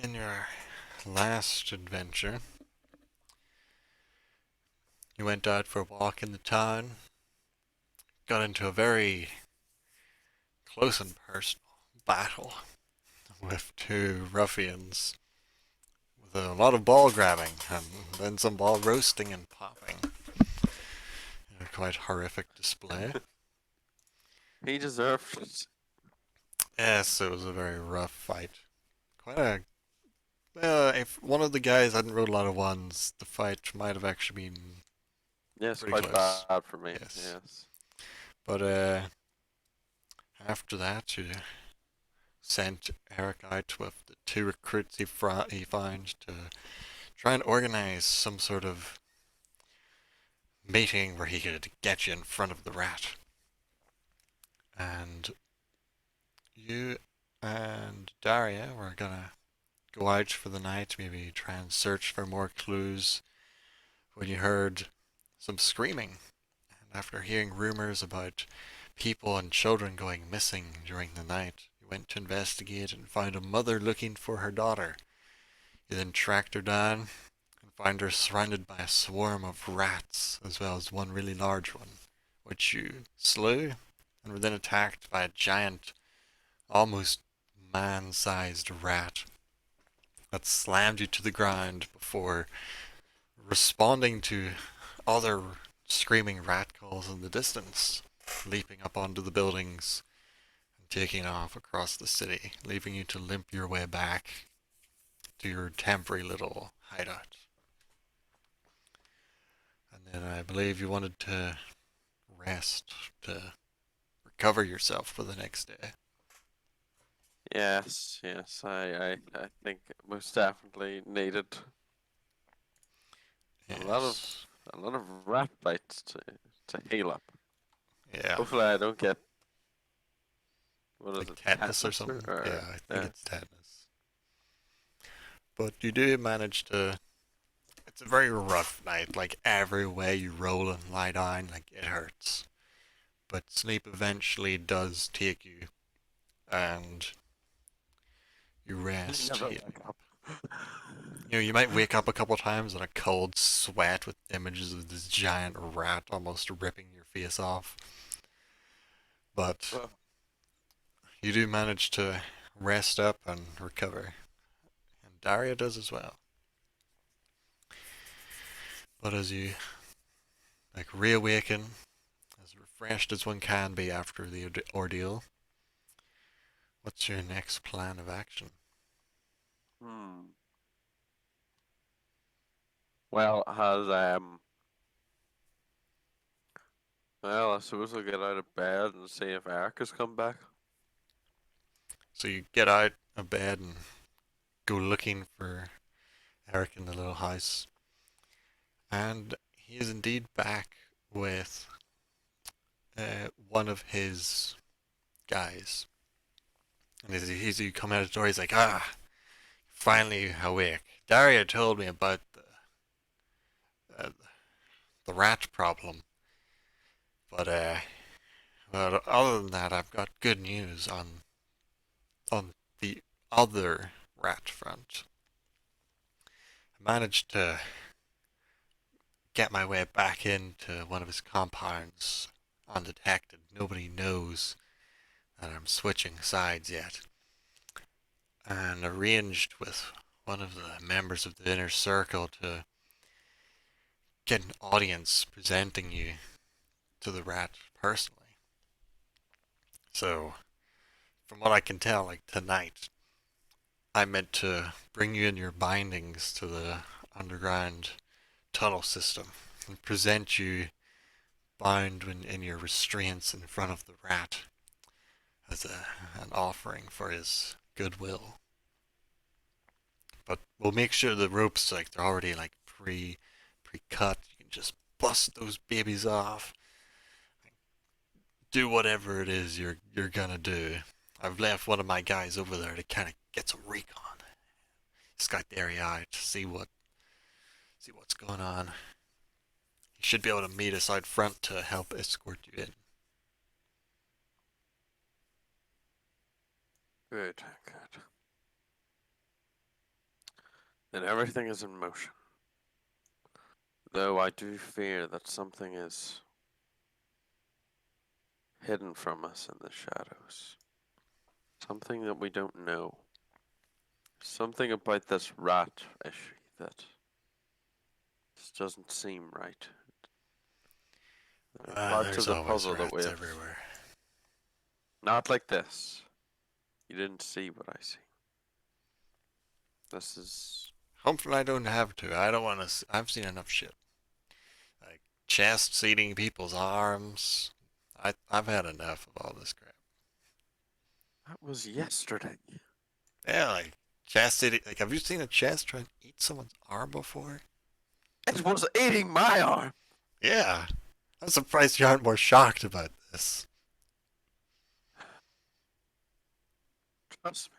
in your last adventure, you went out for a walk in the town, got into a very close and personal battle with two ruffians with a lot of ball grabbing and then some ball roasting and popping. A quite horrific display. He deserved it. Yes, it was a very rough fight. Quite a if one of the guys hadn't rolled a lot of ones, the fight might have actually been Yes, pretty quite close. bad for me. Yes. Yes. But after that, you sent Eric out with the two recruits he finds to try and organize some sort of meeting where he could get you in front of the rat. And you and Daria were gonna go out for the night, maybe try and search for more clues when you heard some screaming. And after hearing rumors about people and children going missing during the night, you went to investigate and found a mother looking for her daughter. You then tracked her down and find her surrounded by a swarm of rats, as well as one really large one, which you slew and were then attacked by a giant, almost man-sized rat that slammed you to the ground before responding to other screaming rat calls in the distance, leaping up onto the buildings and taking off across the city, leaving you to limp your way back to your temporary little hideout. And then I believe you wanted to rest to recover yourself for the next day. Yes, yes. I think most definitely needed a lot of Yes. a lot of rat bites to heal up. Yeah. Hopefully I don't get what is Like it, tetanus or tetanus something. Yeah, or I think it's tetanus. But you do manage to. It's a very rough night. Like every way you roll and lie down, like it hurts. But sleep eventually does take you, and you rest. never wake up. You might wake up a couple times in a cold sweat with images of this giant rat almost ripping your face off. But Well, you do manage to rest up and recover, and Daria does as well. But as you reawaken, as refreshed as one can be after the ordeal, what's your next plan of action? hmm. Well, well, I suppose I'll get out of bed and see if Eric has come back. So you get out of bed and go looking for Eric in the little house, and he is indeed back with one of his guys. And as you come out of the door, he's like, "Ah, finally awake. Daria told me about uh, the rat problem, but other than that, I've got good news on the other rat front. I managed to get my way back into one of his compounds undetected. Nobody knows that I'm switching sides yet, and arranged with one of the members of the inner circle to get an audience presenting you to the rat personally. So, from what I can tell, like tonight, I meant to bring you in your bindings to the underground tunnel system and present you bound in your restraints in front of the rat as an offering for his goodwill. But we'll make sure the ropes like they're already like pre-cut. You can just bust those babies off. Do whatever it is you're gonna do. I've left one of my guys over there to kind of get some recon. Scout the area out to see what's going on. He should be able to meet us out front to help escort you in. Good, good. and everything is in motion. Though I do fear that something is hidden from us in the shadows. Something that we don't know. Something about this rat issue that just doesn't seem right. There are parts of There's the always puzzle that we rats have. everywhere. Not like this. You didn't see what I see. This is. Hopefully I don't have to. I don't want to. I've seen enough shit. Like chests eating people's arms. I've had enough of all this crap. That was yesterday. Yeah, like chest eating. Like, have you seen a chest try and eat someone's arm before? It was eating my arm! Yeah. I'm surprised you aren't more shocked about this. Trust me.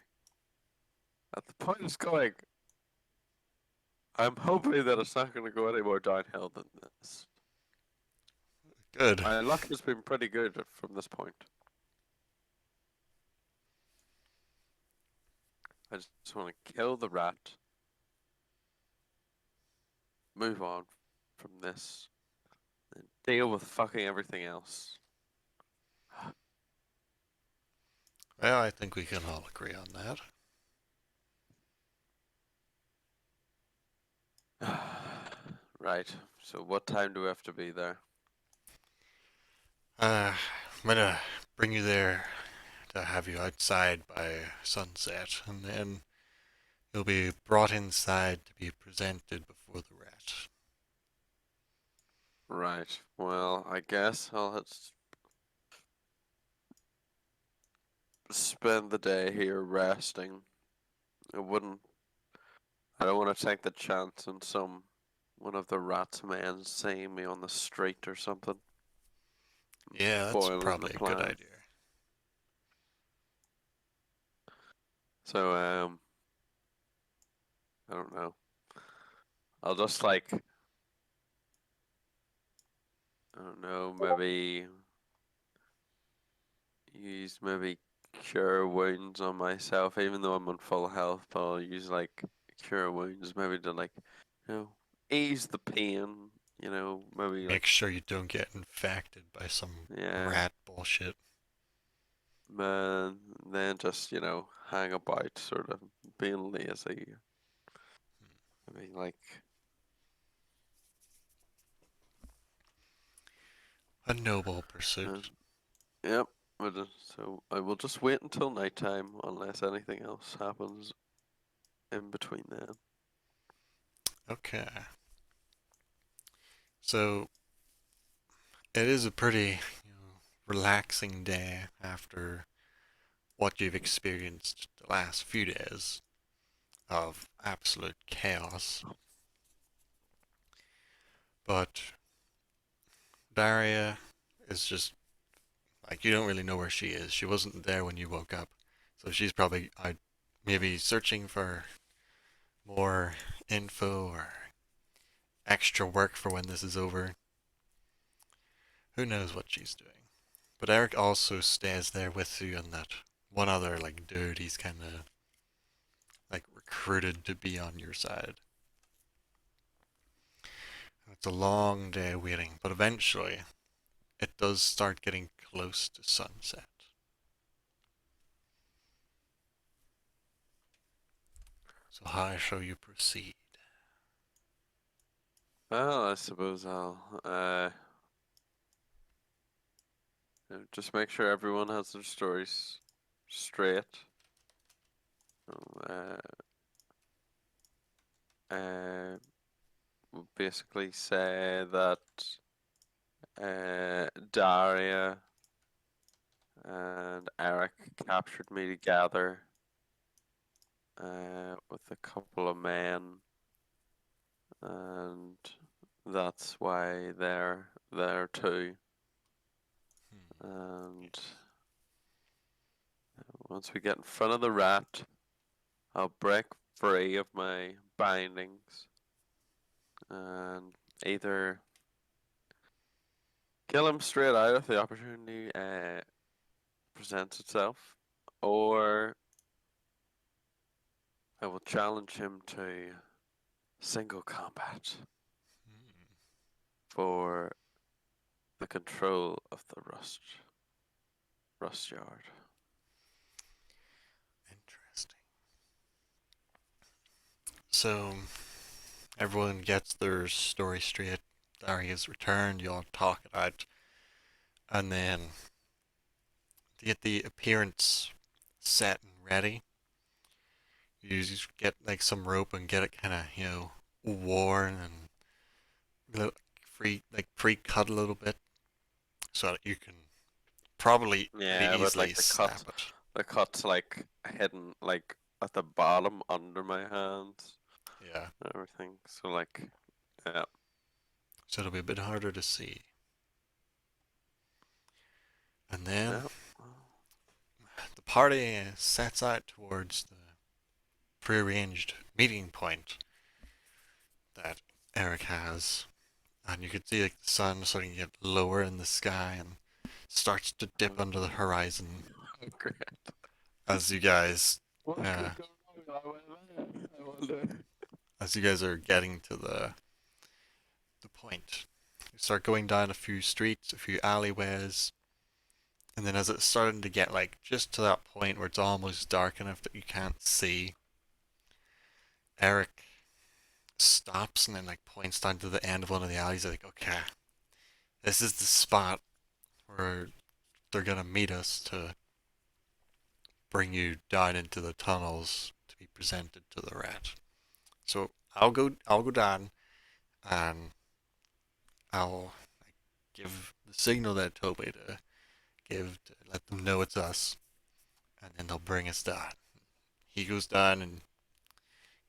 At the point it's going, I'm hoping that it's not going to go any more downhill than this. Good. My luck has been pretty good from this point. I just want to kill the rat, move on from this, and deal with fucking everything else. Well, I think we can all agree on that. Right, so what time do we have to be there? I'm gonna bring you there to have you outside by sunset, and then you'll be brought inside to be presented before the rat. Right, well, I guess I'll spend the day here resting. I don't want to take the chance on one of the rat's men seeing me on the street or something. Yeah, that's Spoiling probably the a good plan. idea. So, I don't know. I'll just like, I don't know, maybe use maybe cure wounds on myself, even though I'm on full health, but I'll use like cure wounds maybe to like, ease the pain, maybe like, Make sure you don't get infected by some yeah, rat bullshit. man, then just, hang about, sort of being lazy. I mean, like, A noble uh, pursuit. yep. So I will just wait until nighttime unless anything else happens in between then. Okay. So it is a pretty relaxing day after what you've experienced the last few days of absolute chaos. But Daria is just like, you don't really know where she is. She wasn't there when you woke up. So she's probably out maybe searching for more info or extra work for when this is over. Who knows what she's doing. But Eric also stays there with you and that one other like dude he's kinda like recruited to be on your side. It's a long day waiting, but eventually it does start getting close to sunset. So how shall you proceed? Well, I suppose I'll just make sure everyone has their stories straight. Uh, we'll basically say that Daria and Eric captured me together with a couple of men, and that's why they're there too. And once we get in front of the rat, I'll break free of my bindings and either kill him straight out if the opportunity presents itself, or I will challenge him to Single combat Hmm, for the control of the rust yard. interesting. So everyone gets their story straight. Darius returned. You all talk it out, and then to get the appearance set and ready, you just get like some rope and get it kind of worn and pre-cut a little bit so that you can probably pretty Yeah, but easily like snap it. the cut's like hidden like at the bottom under my hands Yeah, and everything. So like, yeah. so it'll be a bit harder to see. And then Yeah. the party sets out towards the prearranged meeting point that Eric has, and you can see like the sun starting to get lower in the sky and starts to dip under the horizon Great. as you guys What uh, could go wrong? I wonder. as you guys are getting to the point. You start going down a few streets, a few alleyways, and then as it's starting to get like just to that point where it's almost dark enough that you can't see, Eric stops and then like points down to the end of one of the alleys. Like, okay, this is the spot where they're gonna meet us to bring you down into the tunnels to be presented to the rat. So I'll go down and I'll like, give the signal that it told me to give to let them know it's us, and then they'll bring us down. He goes down and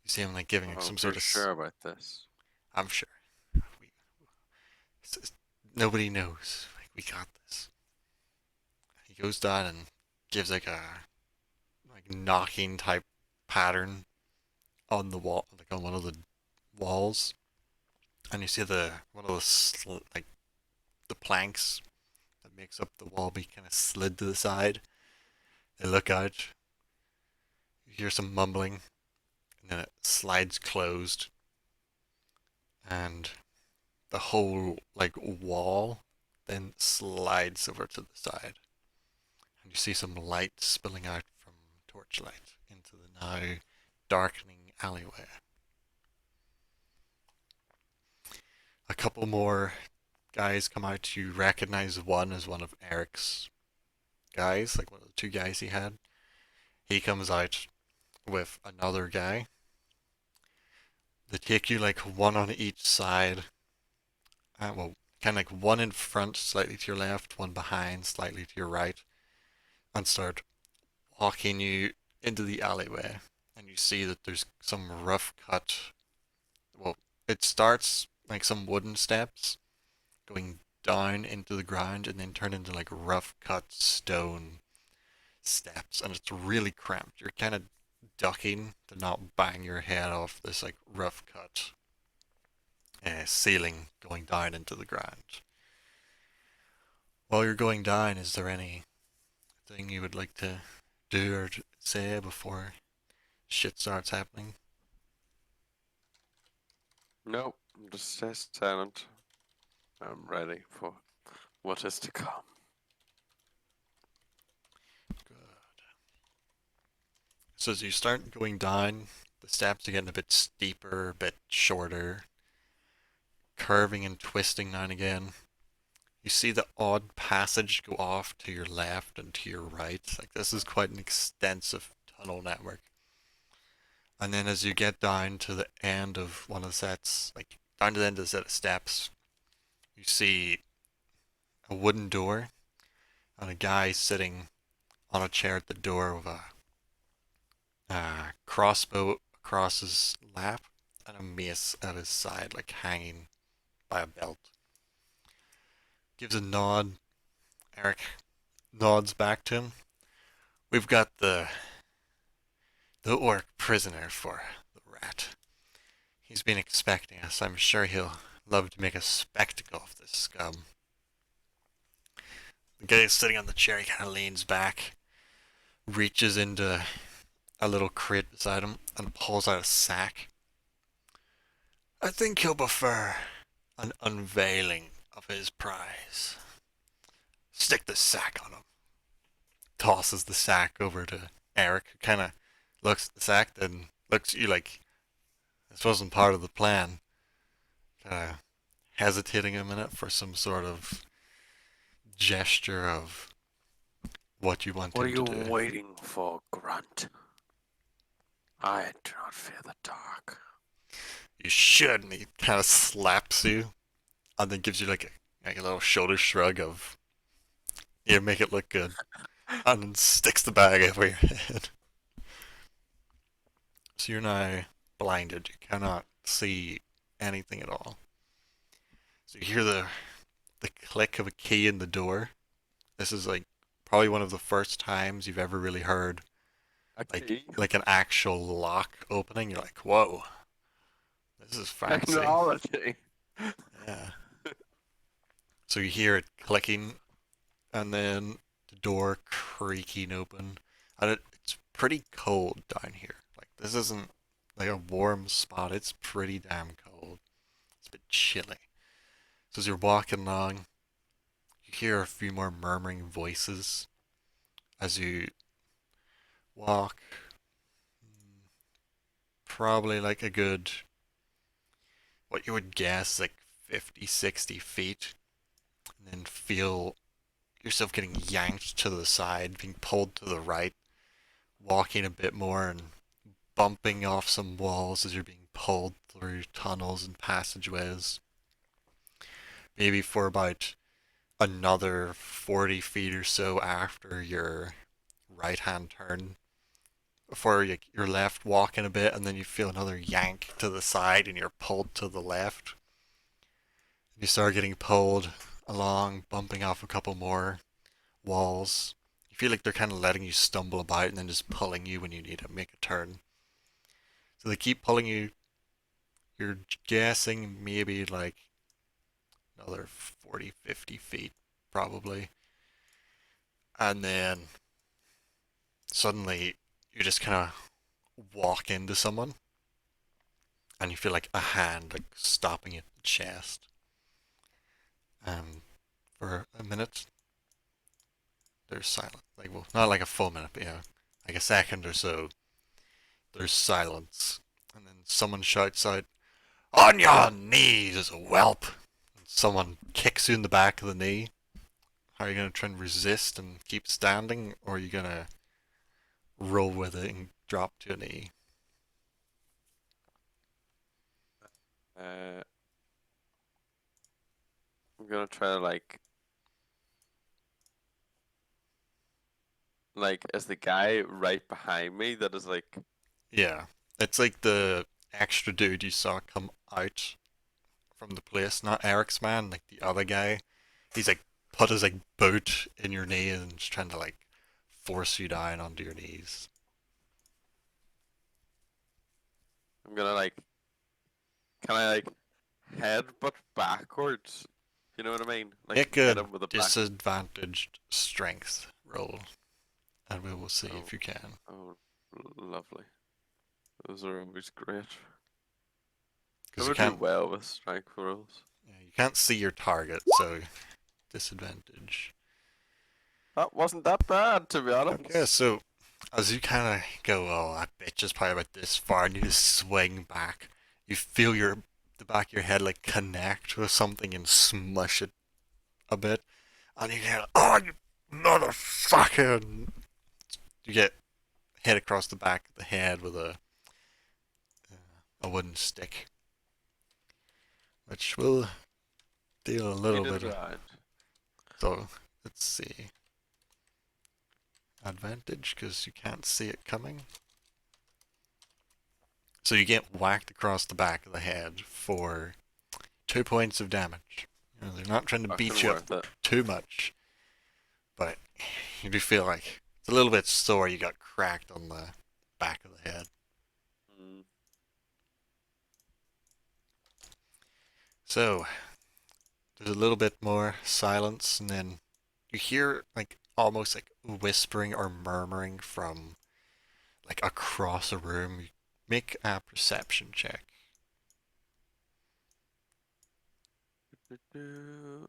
you see him like giving like Oh, some you're sort of. sure about this? I'm sure. We, nobody knows. Like we got this. He goes down and gives like a like knocking type pattern on the wall, like on one of the walls, and you see the one of the like the planks that makes up the wall be kind of slid to the side. They look out. You hear some mumbling, and then it slides closed, and the whole like wall then slides over to the side, and you see some light spilling out from torchlight into the now darkening alleyway. A couple more guys come out. You recognize one as one of Eric's guys, like one of the two guys he had. He comes out with another guy. They take you like one on each side. Well, kind of like one in front, slightly to your left, one behind, slightly to your right, and start walking you into the alleyway. And you see that there's some rough cut. Well, it starts like some wooden steps going down into the ground and then turn into like rough cut stone steps, and it's really cramped. You're kind of ducking to not bang your head off this like rough cut ceiling going down into the ground. While you're going down, is there anything you would like to do or say before shit starts happening? Nope. Just stay silent. I'm ready for what is to come. Good. So as you start going down, the steps are getting a bit steeper, a bit shorter, curving and twisting now and again. You see the odd passage go off to your left and to your right. Like this is quite an extensive tunnel network. And then as you get down to the end of one of the sets, like down to the end of the set of steps, you see a wooden door and a guy sitting on a chair at the door with a crossbow across his lap and a mace at his side, like hanging by a belt. Gives a nod. Eric nods back to him. We've got the orc prisoner for the rat. He's been expecting us. I'm sure he'll love to make a spectacle of this scum. The guy sitting on the chair, he kind of leans back, reaches into a little crate beside him, and pulls out a sack. I think he'll prefer an unveiling of his prize. Stick the sack on him. Tosses the sack over to Eric, who kind of looks at the sack, then looks at you like this wasn't part of the plan. Kind of hesitating a minute for some sort of gesture of what you want What are him to you do. waiting for, Grunt? I do not fear the dark. You should, and he kind of slaps you, and then gives you like a little shoulder shrug of, yeah, make it look good, and then sticks the bag over your head. So you're now blinded. You cannot see anything at all. So you hear the click of a key in the door. This is like probably one of the first times you've ever really heard A like key? like an actual lock opening. You're like, whoa, this is fancy. Technology. Yeah. So you hear it clicking, and then the door creaking open, and it's pretty cold down here. Like this isn't like a warm spot. It's pretty damn cold. It's a bit chilly. So as you're walking along, you hear a few more murmuring voices as you walk. Probably like a good, what you would guess, like 50, 60 feet, and then feel yourself getting yanked to the side, being pulled to the right, walking a bit more and bumping off some walls as you're being pulled through tunnels and passageways. Maybe for about another 40 feet or so after your right hand turn. Before you're left walking a bit, and then you feel another yank to the side and you're pulled to the left. You start getting pulled along, bumping off a couple more walls. You feel like they're kind of letting you stumble about and then just pulling you when you need to make a turn. So they keep pulling you. You're guessing maybe like another 40, 50 feet, probably. And then suddenly you just kind of walk into someone and you feel like a hand like stopping at the chest. And for a minute, there's silence. Like, well, not like a full minute, but yeah, like a second or so, there's silence. And then someone shouts out, "On your knees, whelp!" And someone kicks you in the back of the knee. How are you going to try and resist and keep standing, or are you going to roll with it and drop to a knee? Uh, I'm gonna try to like is the guy right behind me that is like Yeah. It's like the extra dude you saw come out from the place, not Eric's man, like the other guy. He's like put his like boot in your knee and just trying to like force you down onto your knees. I'm gonna like can I like headbutt backwards? You know what I mean? Like Make hit a him with a back. disadvantaged strength roll, and we will see Oh, if you can. oh, lovely. Those are always great. Because you Never do can't, well with strength rolls. yeah, you can't see your target, so disadvantage. That wasn't that bad, to be Okay, honest. so as you kind of go, oh, that bitch is probably about this far, and you just swing back. You feel the back of your head like connect with something and smush it a bit, and you get, oh, you motherfucker! And you get hit across the back of the head with a wooden stick, which will deal a little Speed of bit the of. round. So let's see, advantage because you can't see it coming. So you get whacked across the back of the head for 2 points of damage. You know, they're not trying to beat Fucking you up worth it. too much, but you do feel like it's a little bit sore. You got cracked on the back of the head. Mm. So there's a little bit more silence, and then you hear like almost like whispering or murmuring from like across a room. Make a perception check. Do-do.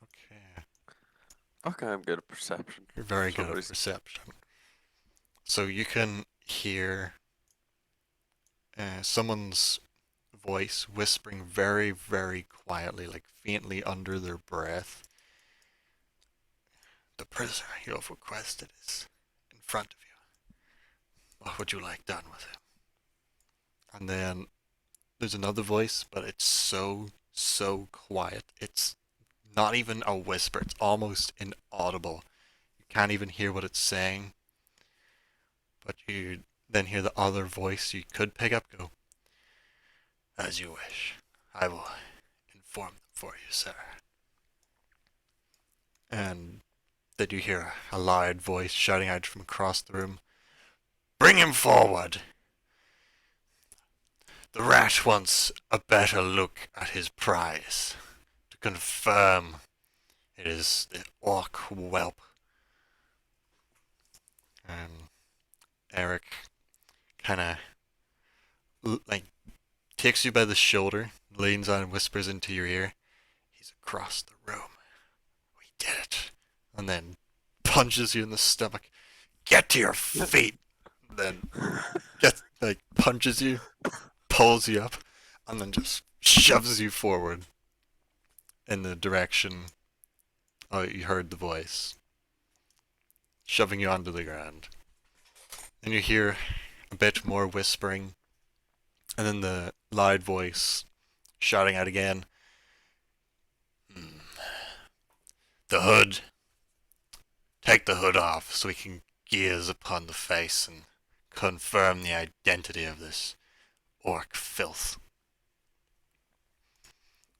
Okay. Okay, I'm good at perception. You're very good at Somebody's. perception. So you can hear someone's voice whispering very, very quietly, like faintly under their breath. The prisoner you have requested is in front of you. What would you like done with him? And then there's another voice, but it's so, so quiet. It's not even a whisper, it's almost inaudible. You can't even hear what it's saying, but you then hear the other voice you could pick up go, as you wish. I will inform them for you, sir. And then you hear a loud voice shouting out from across the room, bring him forward! The rat wants a better look at his prize to confirm it is the orc whelp. And Eric kind of like takes you by the shoulder, leans on and whispers into your ear, he's across the room. We did it. And then punches you in the stomach. Get to your feet. Then punches you, pulls you up, and then just shoves you forward in the direction you heard the voice, shoving you onto the ground. Then you hear a bit more whispering, and then the loud voice shouting out again, the hood. Take the hood off so we can gaze upon the face and confirm the identity of this orc filth.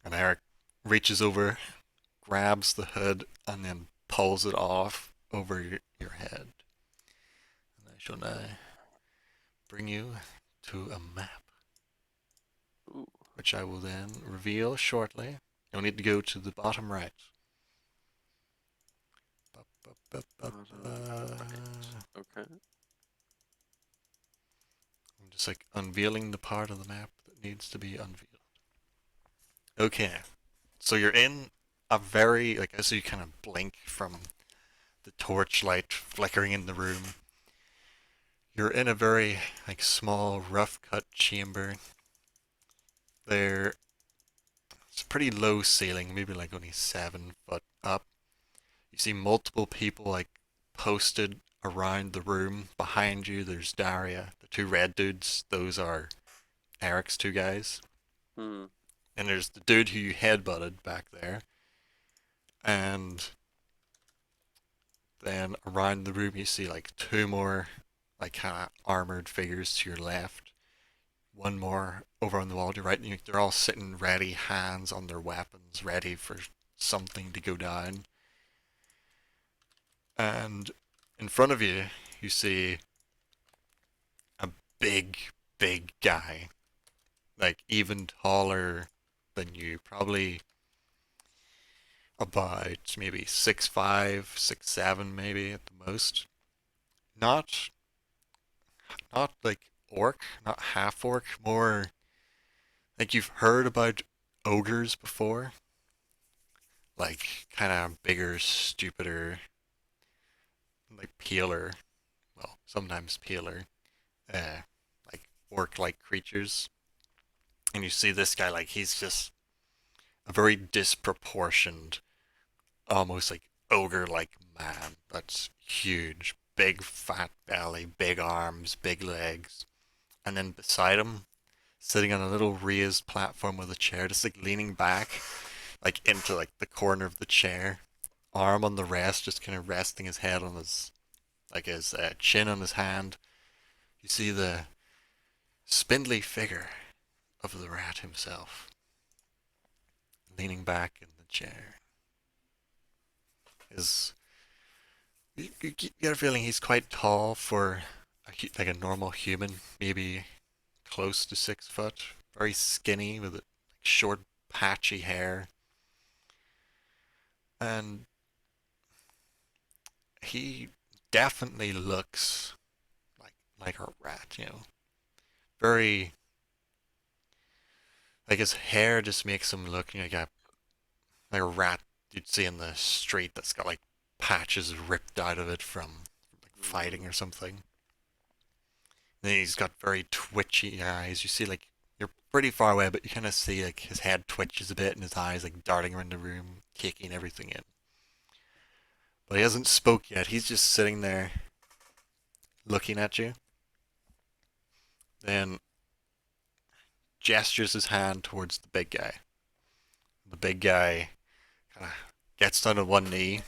And Eric reaches over, grabs the hood, and then pulls it off over your head. And I shall now bring you to a map, Ooh. which I will then reveal shortly. You'll need to go to the bottom right. Okay. I'm just like unveiling the part of the map that needs to be unveiled. Okay, so you're in a very, like, as you kind of blink from the torchlight flickering in the room, you're in a very, like, small, rough-cut chamber. It's a pretty low ceiling, maybe like only 7 foot up. You see multiple people, like, posted around the room. Behind you, there's Daria. The two red dudes, those are Eric's two guys. Hmm. And there's the dude who you headbutted back there. And then around the room you see like two more like kind of armored figures to your left. One more over on the wall to your right. And they're all sitting ready, hands on their weapons, ready for something to go down. And in front of you, you see a big, big guy. Like even taller than you. Probably about maybe 6'5", 6'7", maybe at the most. Not like orc, not half orc, more like you've heard about ogres before. Like kind of bigger, stupider, like paler. Well, sometimes paler. Like orc-like creatures. And you see this guy like he's just a very disproportioned, almost like ogre-like man. That's huge, big fat belly, big arms, big legs. And then beside him, sitting on a little raised platform with a chair, just like leaning back, like into like the corner of the chair, arm on the rest, just kind of resting his head on his, like his chin on his hand. You see the spindly figure of the rat himself, leaning back in the chair. His, you get a feeling he's quite tall for like a normal human, maybe close to 6 foot. Very skinny with like short, patchy hair, and he definitely looks like a rat. Very Like his hair just makes him look like a rat you'd see in the street that's got like patches ripped out of it from like fighting or something. Then he's got very twitchy eyes. You see like you're pretty far away, but you kind of see like his head twitches a bit and his eyes like darting around the room, taking everything in. But he hasn't spoke yet. He's just sitting there looking at you. Then gestures his hand towards the big guy. The big guy kind of gets down on one knee,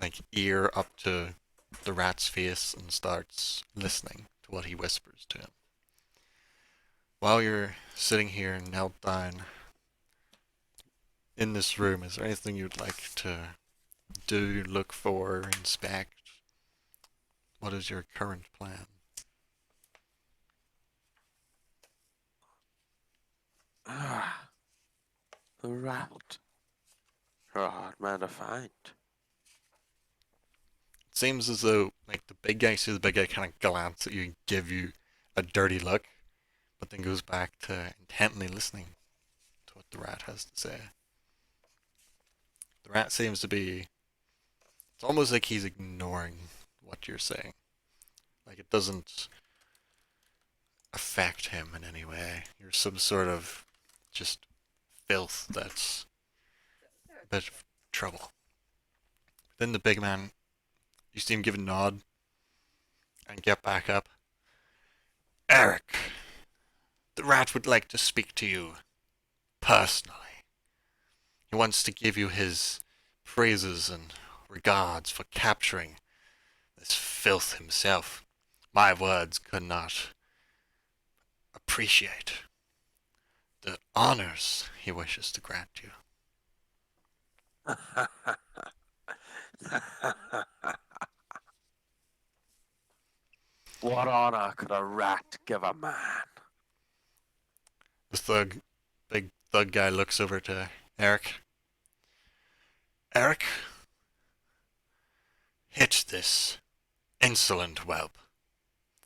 like ear up to the rat's face, and starts listening to what he whispers to him. While you're sitting here knelt down in this room, is there anything you'd like to do, look for, inspect? What is your current plan? Ah, the rat. You're a hard man to find. It seems as though like the big guy sees the big guy kind of glance at you and give you a dirty look, but then goes back to intently listening to what the rat has to say. The rat seems to be. It's almost like he's ignoring what you're saying. Like it doesn't affect him in any way. You're some sort of just filth that's a bit of trouble. Then the big man, you see him give a nod and get back up. Eric, the rat would like to speak to you personally. He wants to give you his praises and regards for capturing this filth himself. My words could not appreciate the honors he wishes to grant you. What honor could a rat give a man? The big thug guy looks over to Eric. Eric, hit this insolent whelp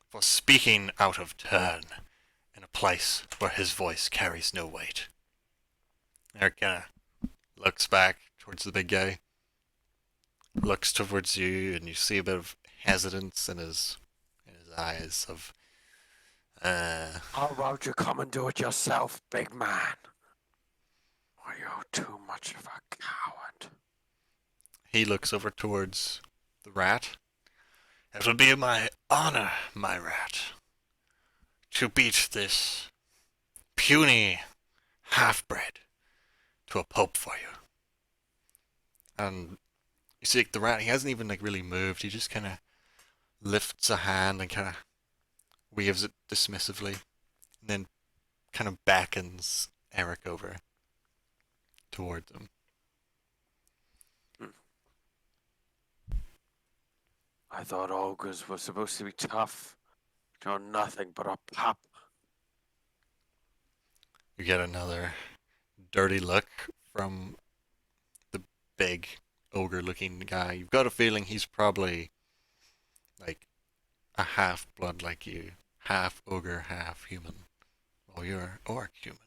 for speaking out of turn in a place where his voice carries no weight. Eric kinda looks back towards the big guy, looks towards you, and you see a bit of hesitance in his eyes of How about you come and do it yourself, big man? Or you're too much of a coward. he looks over towards the rat. It will be my honor, my rat, to beat this puny half-bred to a pulp for you. And you see, like, the rat, he hasn't even like really moved. He just kind of lifts a hand and kind of waves it dismissively, and then kind of beckons Eric over towards him. I thought ogres were supposed to be tough. You're nothing but a pup. You get another dirty look from the big ogre-looking guy. You've got a feeling he's probably like a half-blood like you, half ogre, half human. Well, you're orc human.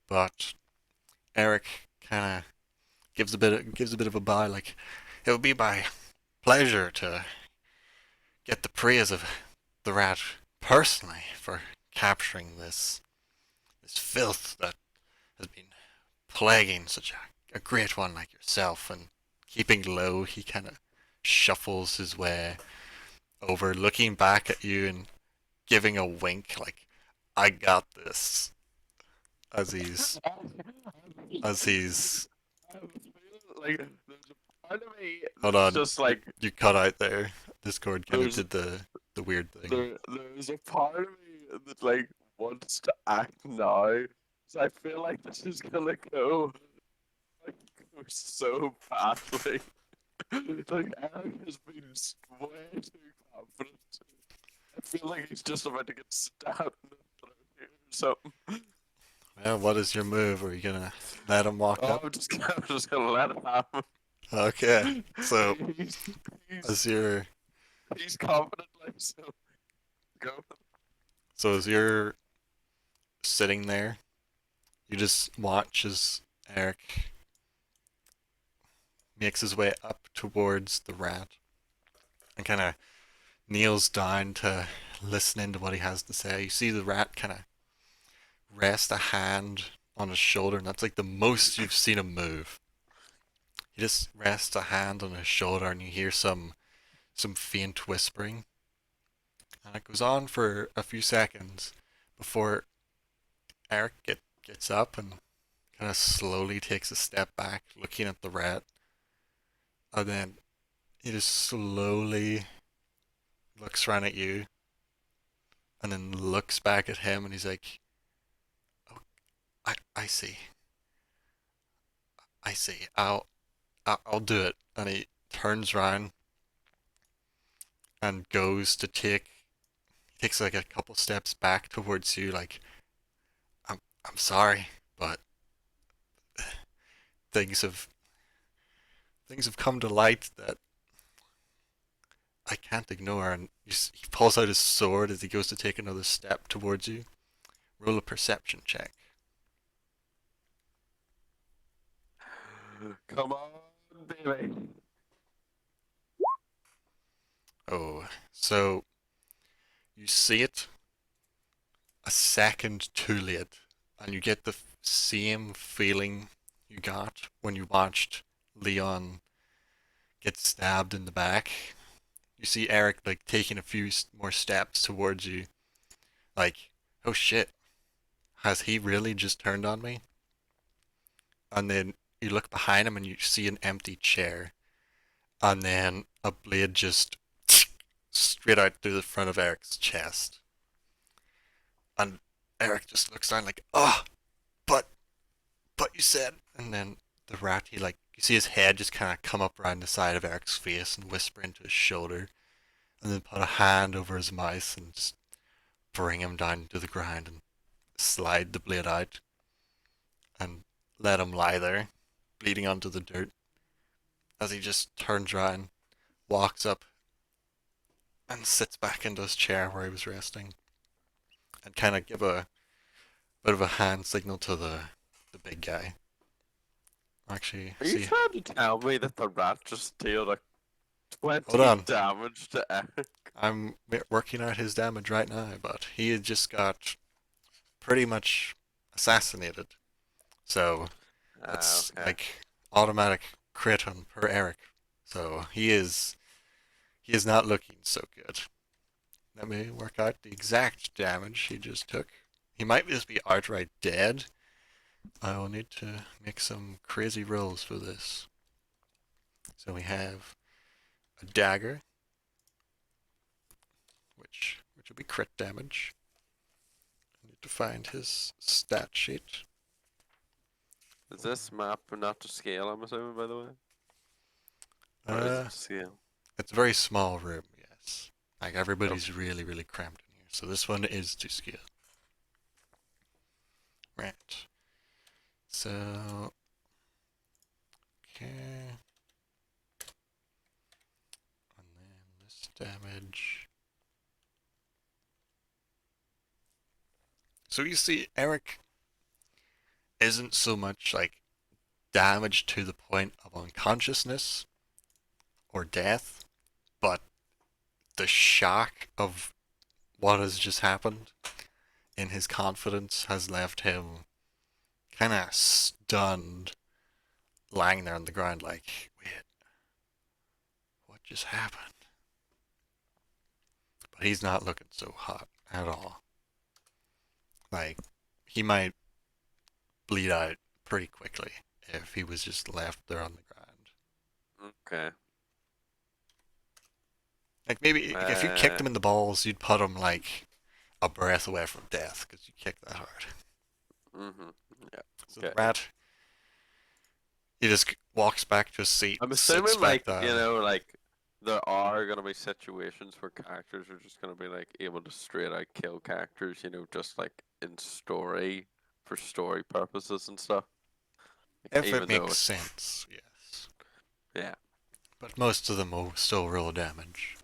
But Eric kind of gives a bit of a bow, like it would be my pleasure to get the praise of the rat personally for capturing this filth that has been plaguing such a great one like yourself. And keeping low, he kind of shuffles his way over, looking back at you and giving a wink, like I got this, as he's Like, there's a part of me hold that's on. just like, You cut out there. Discord kind of there's did the weird thing. there's a part of me that like wants to act now. So I feel like this is gonna go like go so badly. Like Eric has been way too confident. I feel like he's just about to get stabbed in the throat here or something. Well, what is your move? Are you gonna let him walk Oh, up? I'm just gonna let it happen. Okay. So he's, he's, as your he's confident, like, so go. as your sitting there. You just watch as Eric makes his way up towards the rat and kind of kneels down to listen into what he has to say. You see the rat kind of rest a hand on his shoulder, and that's like the most you've seen him move. He just rests a hand on his shoulder, and you hear some faint whispering, and it goes on for a few seconds before Eric gets up and kind of slowly takes a step back, looking at the rat, and then he just slowly looks around at you, and then looks back at him, and he's like, "Oh, I see, I see. I'll do it." And he turns around and goes to he takes like a couple steps back towards you, like, I'm sorry, but things have things have come to light that I can't ignore. And he pulls out his sword as he goes to take another step towards you. Roll a perception check. Come on, baby. Oh, so you see it a second too late, and you get the same feeling you got when you watched Leon get stabbed in the back. You see Eric like taking a few more steps towards you, like, oh shit, has he really just turned on me? And then you look behind him and you see an empty chair, and then a blade just straight out through the front of Eric's chest. And Eric just looks down like, oh, but, you said. And then the rat, he like, you see his head just kind of come up around the side of Eric's face and whisper into his shoulder, and then put a hand over his mouth and just bring him down to the ground and slide the blade out and let him lie there, bleeding onto the dirt, as he just turns around, walks up, and sits back into his chair where he was resting, and kind of give a bit of a hand signal to the big guy. Actually, Are you see, trying to tell me that the rat just dealt like hold 20 on. damage to Eric? I'm working out his damage right now, but he had just got pretty much assassinated. So that's Okay. like automatic crit on per Eric. So he is not looking so good. Let me work out the exact damage he just took. He might just be outright dead. I will need to make some crazy rolls for this. So we have a dagger, which will be crit damage. I need to find his stat sheet. Is this map not to scale, I'm assuming, by the way? Or is it to scale? It's a very small room, yes. Like Oh, everybody's really, really cramped in here. So this one is to scale. Right. So, okay. And then this damage. So you see, Eric isn't so much like damage to the point of unconsciousness or death, but the shock of what has just happened in his confidence has left him kind of stunned, lying there on the ground like, wait, what just happened? But he's not looking so hot at all. Like, he might bleed out pretty quickly if he was just left there on the ground. okay. Like, maybe if you kicked him in the balls, you'd put him like a breath away from death because you kicked that hard. Mm-hmm. Yeah. So Okay. the rat, he just walks back to his seat. I'm sits assuming, back like, down. like, there are gonna be situations where characters are just gonna be, like, able to straight out kill characters, just, like, in story, for story purposes and stuff. Like, If it even though makes it's, sense, yes. yeah. But most of them will still roll damage.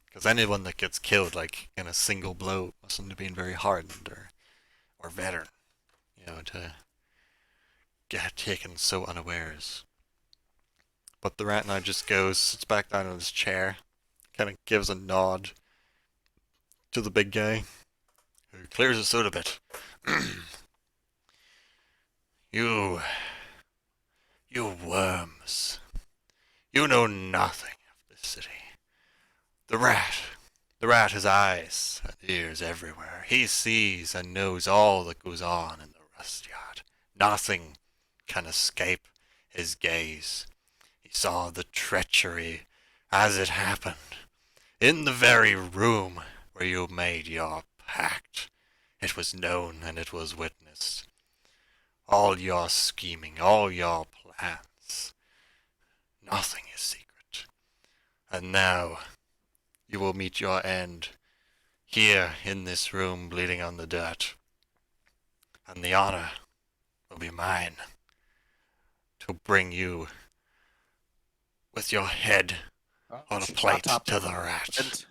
Because anyone that gets killed, like, in a single blow mustn't have been very hardened or or veteran, to get taken so unawares. But the rat now just goes, sits back down in his chair, kind of gives a nod to the big guy, who clears his throat a bit. you, you worms. You know nothing of this city. The rat. The rat has eyes and ears everywhere. He sees and knows all that goes on in the rust yard. Nothing can escape his gaze. He saw the treachery as it happened, in the very room where you made your pact. It was known and it was witnessed. All your scheming, all your plans. Nothing is secret. And now you will meet your end here in this room bleeding on the dirt. And the honor will be mine to bring you with your head on a plate to the rat.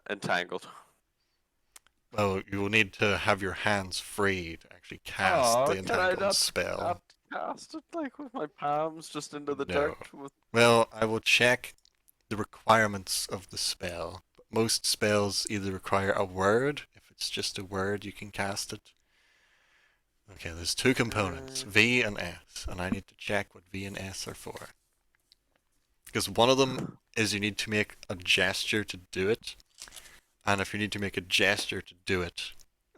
Entangled. Well, you will need to have your hands free to actually cast the entangled spell. Not cast it like with my palms just into the No. dirt? With... Well, I will check the requirements of the spell. Most spells either require a word. If it's just a word, you can cast it. Okay, there's two components, V and S, and I need to check what V and S are for. Because one of them is you need to make a gesture to do it, and if you need to make a gesture to do it,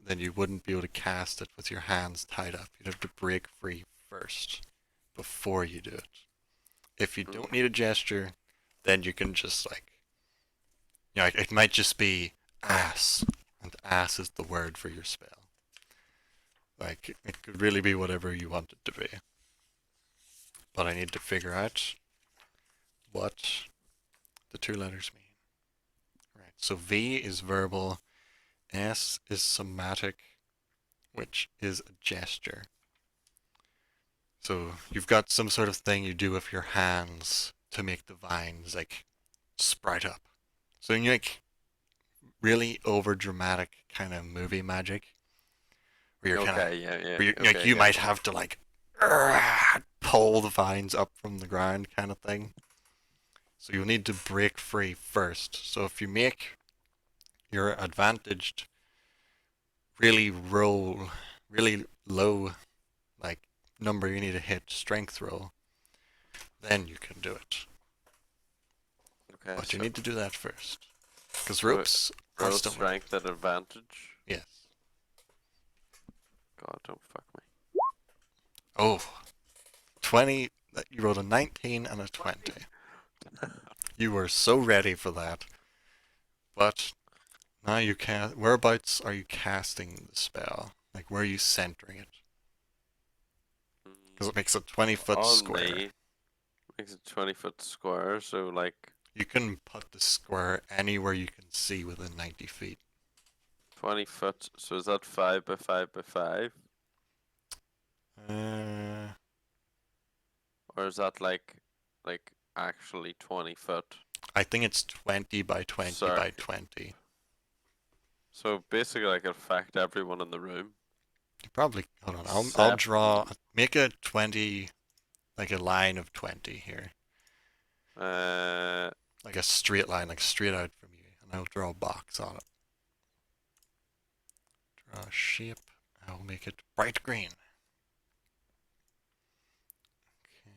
then you wouldn't be able to cast it with your hands tied up. You'd have to break free first, before you do it. If you don't need a gesture, then you can just it might just be ass, and ass is the word for your spell. Like, it could really be whatever you want it to be. But I need to figure out what the two letters mean. Right, so V is verbal, S is somatic, which is a gesture. So you've got some sort of thing you do with your hands to make the vines, sprout up. So you really over dramatic kind of movie magic, where you're you might have to pull the vines up from the ground kind of thing. So you'll need to break free first. So if you make your advantaged really low number you need to hit strength roll, then you can do it. Okay. But you need to do that first. Because ropes roll strength at advantage? Yes. God, don't fuck me. Oh. 20. You rolled a 19 and a 20. You were so ready for that. But now you can't. Whereabouts are you casting the spell? Where are you centering it? Because it makes a 20-foot square. Me. Makes a 20-foot square, so you can put the square anywhere you can see within 90 feet. 20 foot, so is that 5 by 5 by 5? Or is that actually 20 foot? I think it's 20 by 20 by 20. So basically I can affect everyone in the room. You probably, hold on, I'll draw, make a 20, a line of 20 here. Like a straight line, straight out from you, and I'll draw a box on it. Draw a shape, I'll make it bright green. Okay.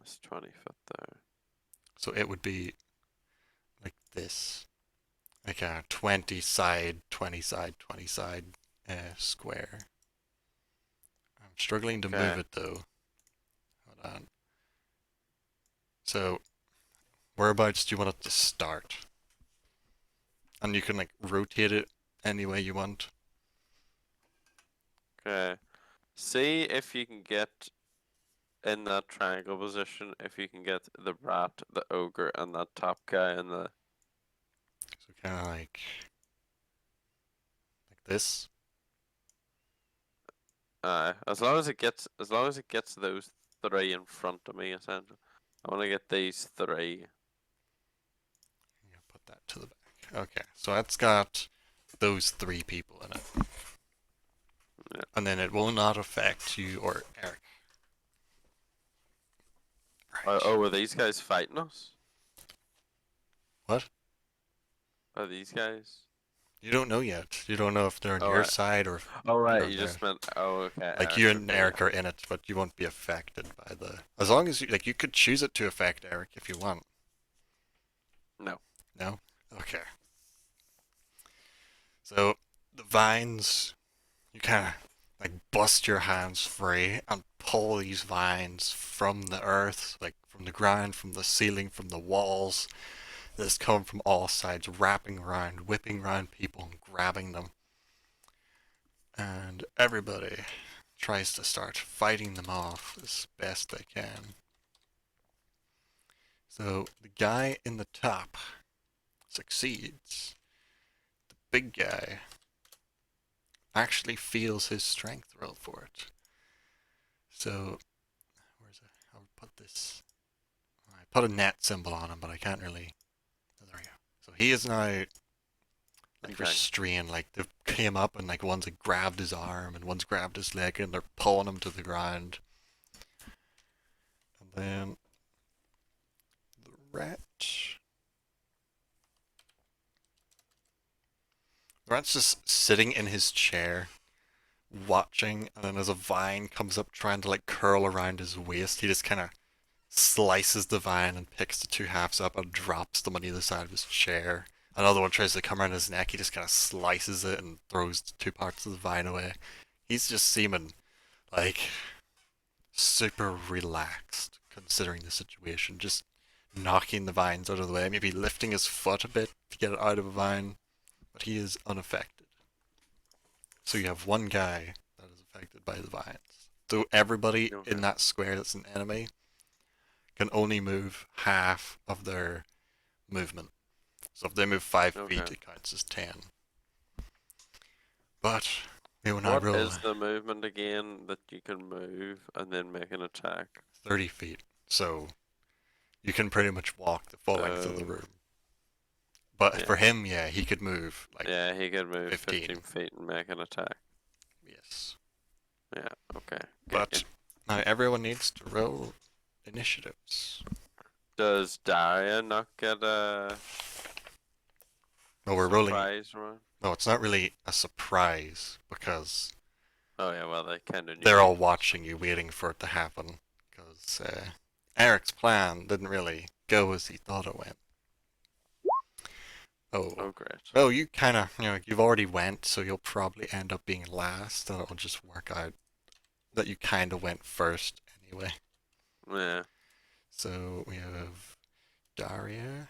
That's 20 foot there. So it would be like this. Like a 20 side, 20 side, 20 side square. I'm struggling to move it though. Hold on. So, whereabouts do you want it to start? And you can rotate it any way you want. Okay. See if you can get in that triangle position, if you can get the rat, the ogre, and that top guy in the... So kind of like this. As long as it gets those three in front of me, essentially. I want to get these three. Put that to the back. Okay, so that's got those three people in it. Yeah. And then it will not affect you or Eric. Right. Oh, are these guys fighting us? What? Are these guys? You don't know yet. You don't know if they're on Oh, your right. side or if Oh, right. they're on You theirs. just meant. Oh, okay. Like Eric, you and okay, Eric yeah. are in it, but you won't be affected by the. As long as you could choose it to affect Eric if you want. No. No. Okay. So the vines, you kind of like bust your hands free and pull these vines from the earth, like from the ground, from the ceiling, from the walls. That's come from all sides, wrapping around, whipping around people, and grabbing them. And everybody tries to start fighting them off as best they can. So the guy in the top succeeds. The big guy actually feels his strength roll for it. So, where's it? I'll put this. I put a net symbol on him, but I can't really. Oh, there we go. So he is now like Okay. restrained. Like they came up and like one's like grabbed his arm and one's grabbed his leg and they're pulling him to the ground. And then the rat. The rat's just sitting in his chair, watching, and then as a vine comes up trying to like curl around his waist, he just kind of slices the vine and picks the two halves up and drops them on either side of his chair. Another one tries to come around his neck, he just kind of slices it and throws the two parts of the vine away. He's just seeming like super relaxed considering the situation, just knocking the vines out of the way, maybe lifting his foot a bit to get it out of a vine, but he is unaffected. So you have one guy that is affected by the vines. So everybody Okay. in that square that's an enemy can only move half of their movement. So if they move 5 Okay. feet, it counts as 10. But we will now What roll is the movement again that you can move and then make an attack? 30 feet. So you can pretty much walk the full length of the room. But Yeah. for him, yeah, he could move like Yeah, he could move 15. 15 feet and make an attack. Yes. Yeah, okay. But now everyone needs to roll initiatives. Does Daria not get a No, we're rolling. surprise round? No, it's not really a surprise because Oh yeah, well they kind of knew. they're all watching you, waiting for it to happen. Because Eric's plan didn't really go as he thought it went. Oh great. Well, you kind of, you've already went, so you'll probably end up being last, and it'll just work out that you kind of went first anyway. Yeah. So we have Daria,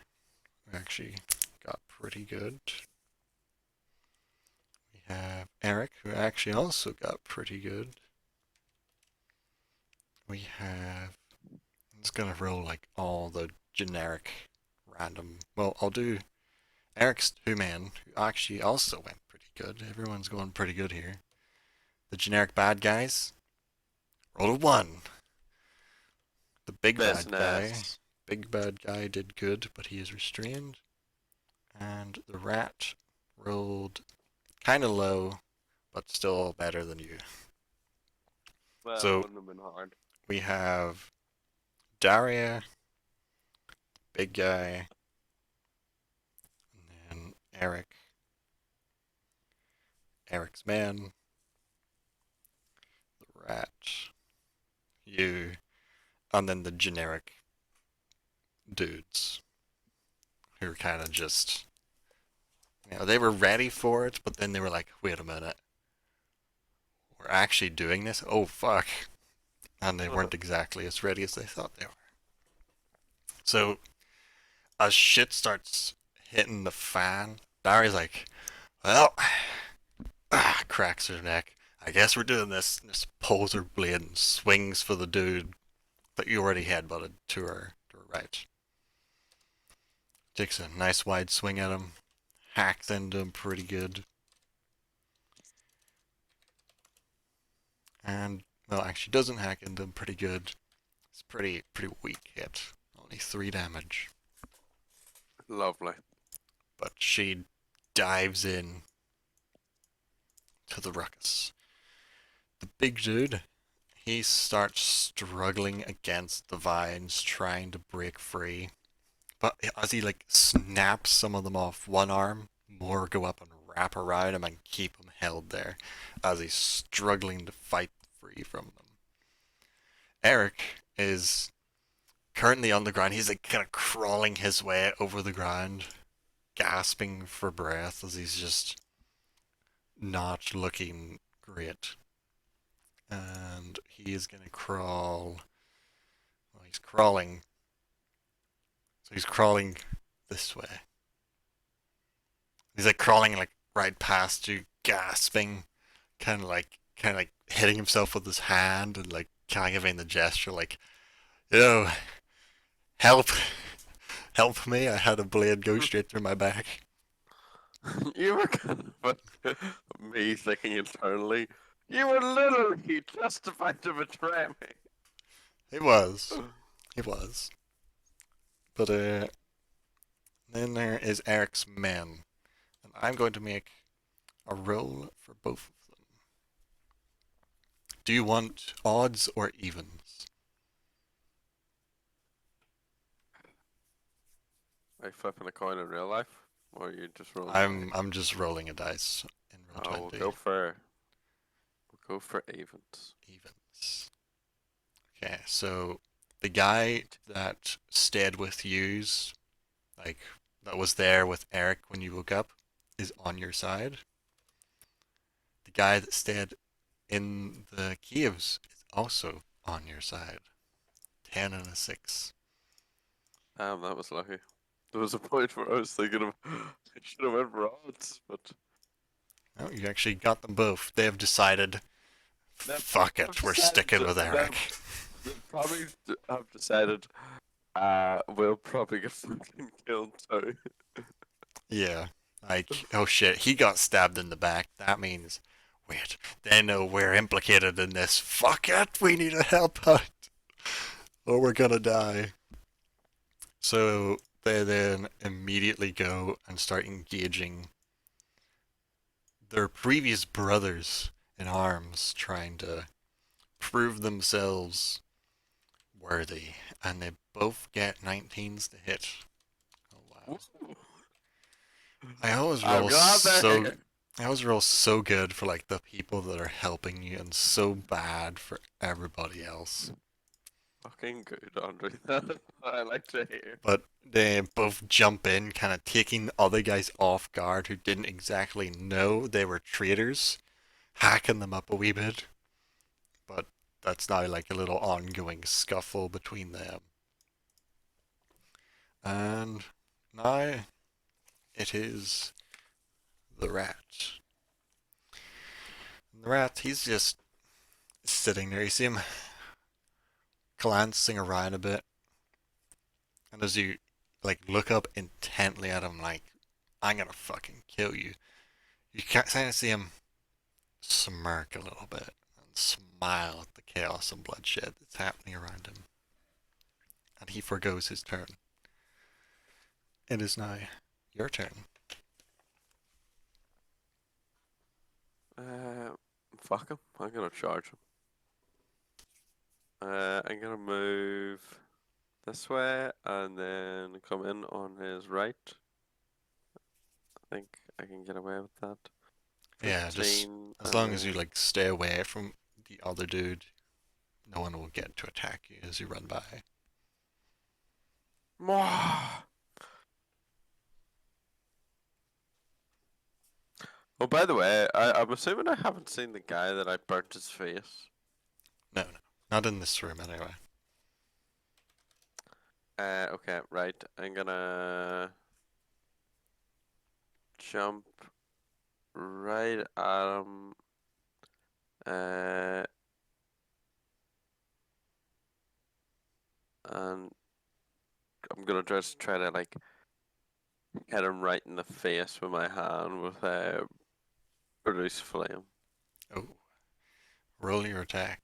who actually got pretty good. We have Eric, who actually also got pretty good. We have. I'm just gonna roll like all the generic random. Well, I'll do Eric's two-man, who actually also went pretty good. Everyone's going pretty good here. The generic bad guys rolled a 1. The big bad guy did good, but he is restrained. And the rat rolled kind of low, but still better than you. Well, So- it wouldn't have been hard. We have Daria, big guy, and then Eric, Eric's man, the rat, you, and then the generic dudes who were kind of just, they were ready for it, but then they were like, wait a minute, we're actually doing this? Oh, fuck. And they weren't exactly as ready as they thought they were. So, as shit starts hitting the fan, Daria's like, well, cracks her neck. I guess we're doing this. And just pulls her blade and swings for the dude that you already headbutted to her right. Takes a nice wide swing at him, hacks into him pretty good. And, well, actually doesn't hack into him pretty good. It's pretty weak hit. Only 3 damage. Lovely. But she dives in to the ruckus. the big dude, he starts struggling against the vines, trying to break free. But as he like snaps some of them off one arm, more go up and wrap around him and keep him held there as he's struggling to fight free from them. Eric is currently on the ground. He's like kind of crawling his way over the ground, gasping for breath as he's just not looking great. And he is gonna crawl. Well, he's crawling. So he's crawling this way. He's like crawling like right past you, gasping, kind of like hitting himself with his hand and like kind of giving the gesture like, "Yo, help, help me! I had a blade go straight through my back." You were kind of me thinking internally. You were literally justified to betray me. He was, he was. But then there is Eric's men, and I'm going to make a roll for both of them. Do you want odds or evens? Are you flipping a coin in real life? Or are you just rolling? I'm just rolling a dice in roll We'll 20. go for evens. Evens. Okay, so the guy that stayed with yous, like that was there with Eric when you woke up, is on your side. The guy that stayed in the caves is also on your side. 10 and a 6. Damn, that was lucky. There was a point where I was thinking of I should have went for odds, but Oh, you actually got them both. They have decided, fuck it, we're sticking with Eric. they probably have decided we'll probably get fucking killed too. Yeah. Like, oh shit, he got stabbed in the back. That means, wait, they know we're implicated in this. Fuck it, we need to help out. Or we're gonna die. So they then immediately go and start engaging their previous brothers in arms, trying to prove themselves worthy. And they both get 19s to hit. Oh wow. I always roll so I always roll so good for like the people that are helping you and so bad for everybody else. Fucking good, Andre. That I like to hear. But they both jump in, kind of taking the other guys off guard who didn't exactly know they were traitors, hacking them up a wee bit. But that's now like a little ongoing scuffle between them. And now it is the rat. And the rat, he's just sitting there. You see him glancing around a bit. And as you like look up intently at him like, I'm gonna fucking kill you, you can't kind of see him smirk a little bit and smile at the chaos and bloodshed that's happening around him. And he forgoes his turn. It is now your turn. Fuck him. I'm gonna charge him. I'm gonna move this way and then come in on his right. I think I can get away with that. Yeah, just as long as you like stay away from the other dude, no one will get to attack you as you run by. Oh, by the way, I'm assuming I haven't seen the guy that I burnt his face. No, not in this room anyway. Okay, right. I'm gonna jump right at him. And I'm gonna just try to like hit him right in the face with my hand with produce flame. Oh, roll your attack.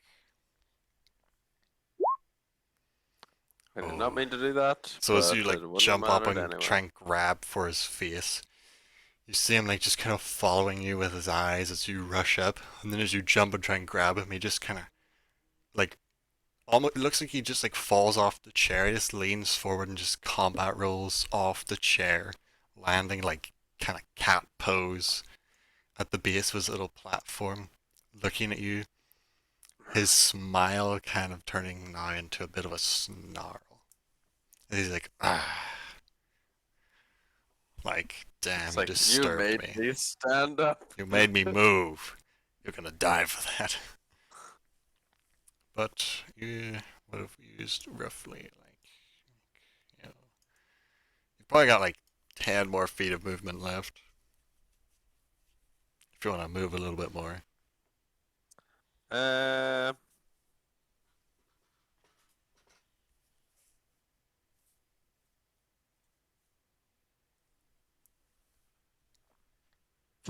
I did not mean to do that. So as you like it wouldn't jump have up and mattered anyway. try and grab for his face, You see him like just kind of following you with his eyes as you rush up, and then as you jump and try and grab him, he just kind of like almost it looks like he just like falls off the chair. He just leans forward and just combat rolls off the chair, landing like kind of cat pose at the base of his little platform, looking at you. His smile kind of turning now into a bit of a snarl. And he's like, ah, like, damn, It's you like, you disturbed made me. me stand up. You made me move. You're gonna die for that. But you would have used roughly like, you know, you've probably got like 10 more feet of movement left. If you want to move a little bit more. Uh,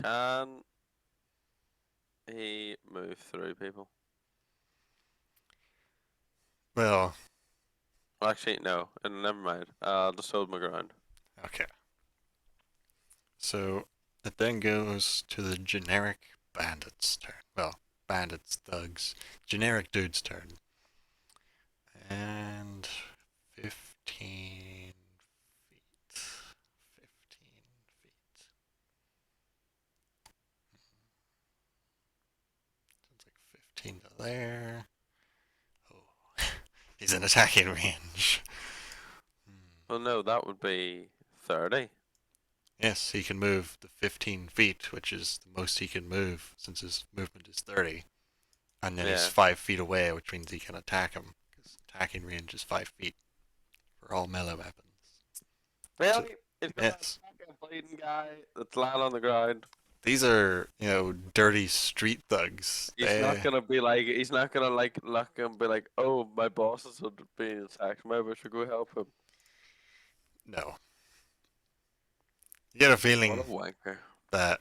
can he move through people? Well, Actually, no. Never mind. I'll just hold my ground. okay. So it then goes to the generic bandit's turn. Well, bandits, thugs, generic dude's turn. And 15 feet. 15 feet. Sounds like 15 to there. Oh, he's in attacking range. Well, no, that would be 30. Yes, he can move the 15 feet, which is the most he can move since his movement is 30. And then he's Yeah. 5 feet away, which means he can attack him. Because attacking range is 5 feet for all melee weapons. Really? He's got Yes. that fucking bleeding guy that's lying on the ground. These are, dirty street thugs. He's not gonna be like, he's not gonna like look and be like, oh, my boss is being attacked. Maybe I should go help him. No. You get a What a feeling wanker. that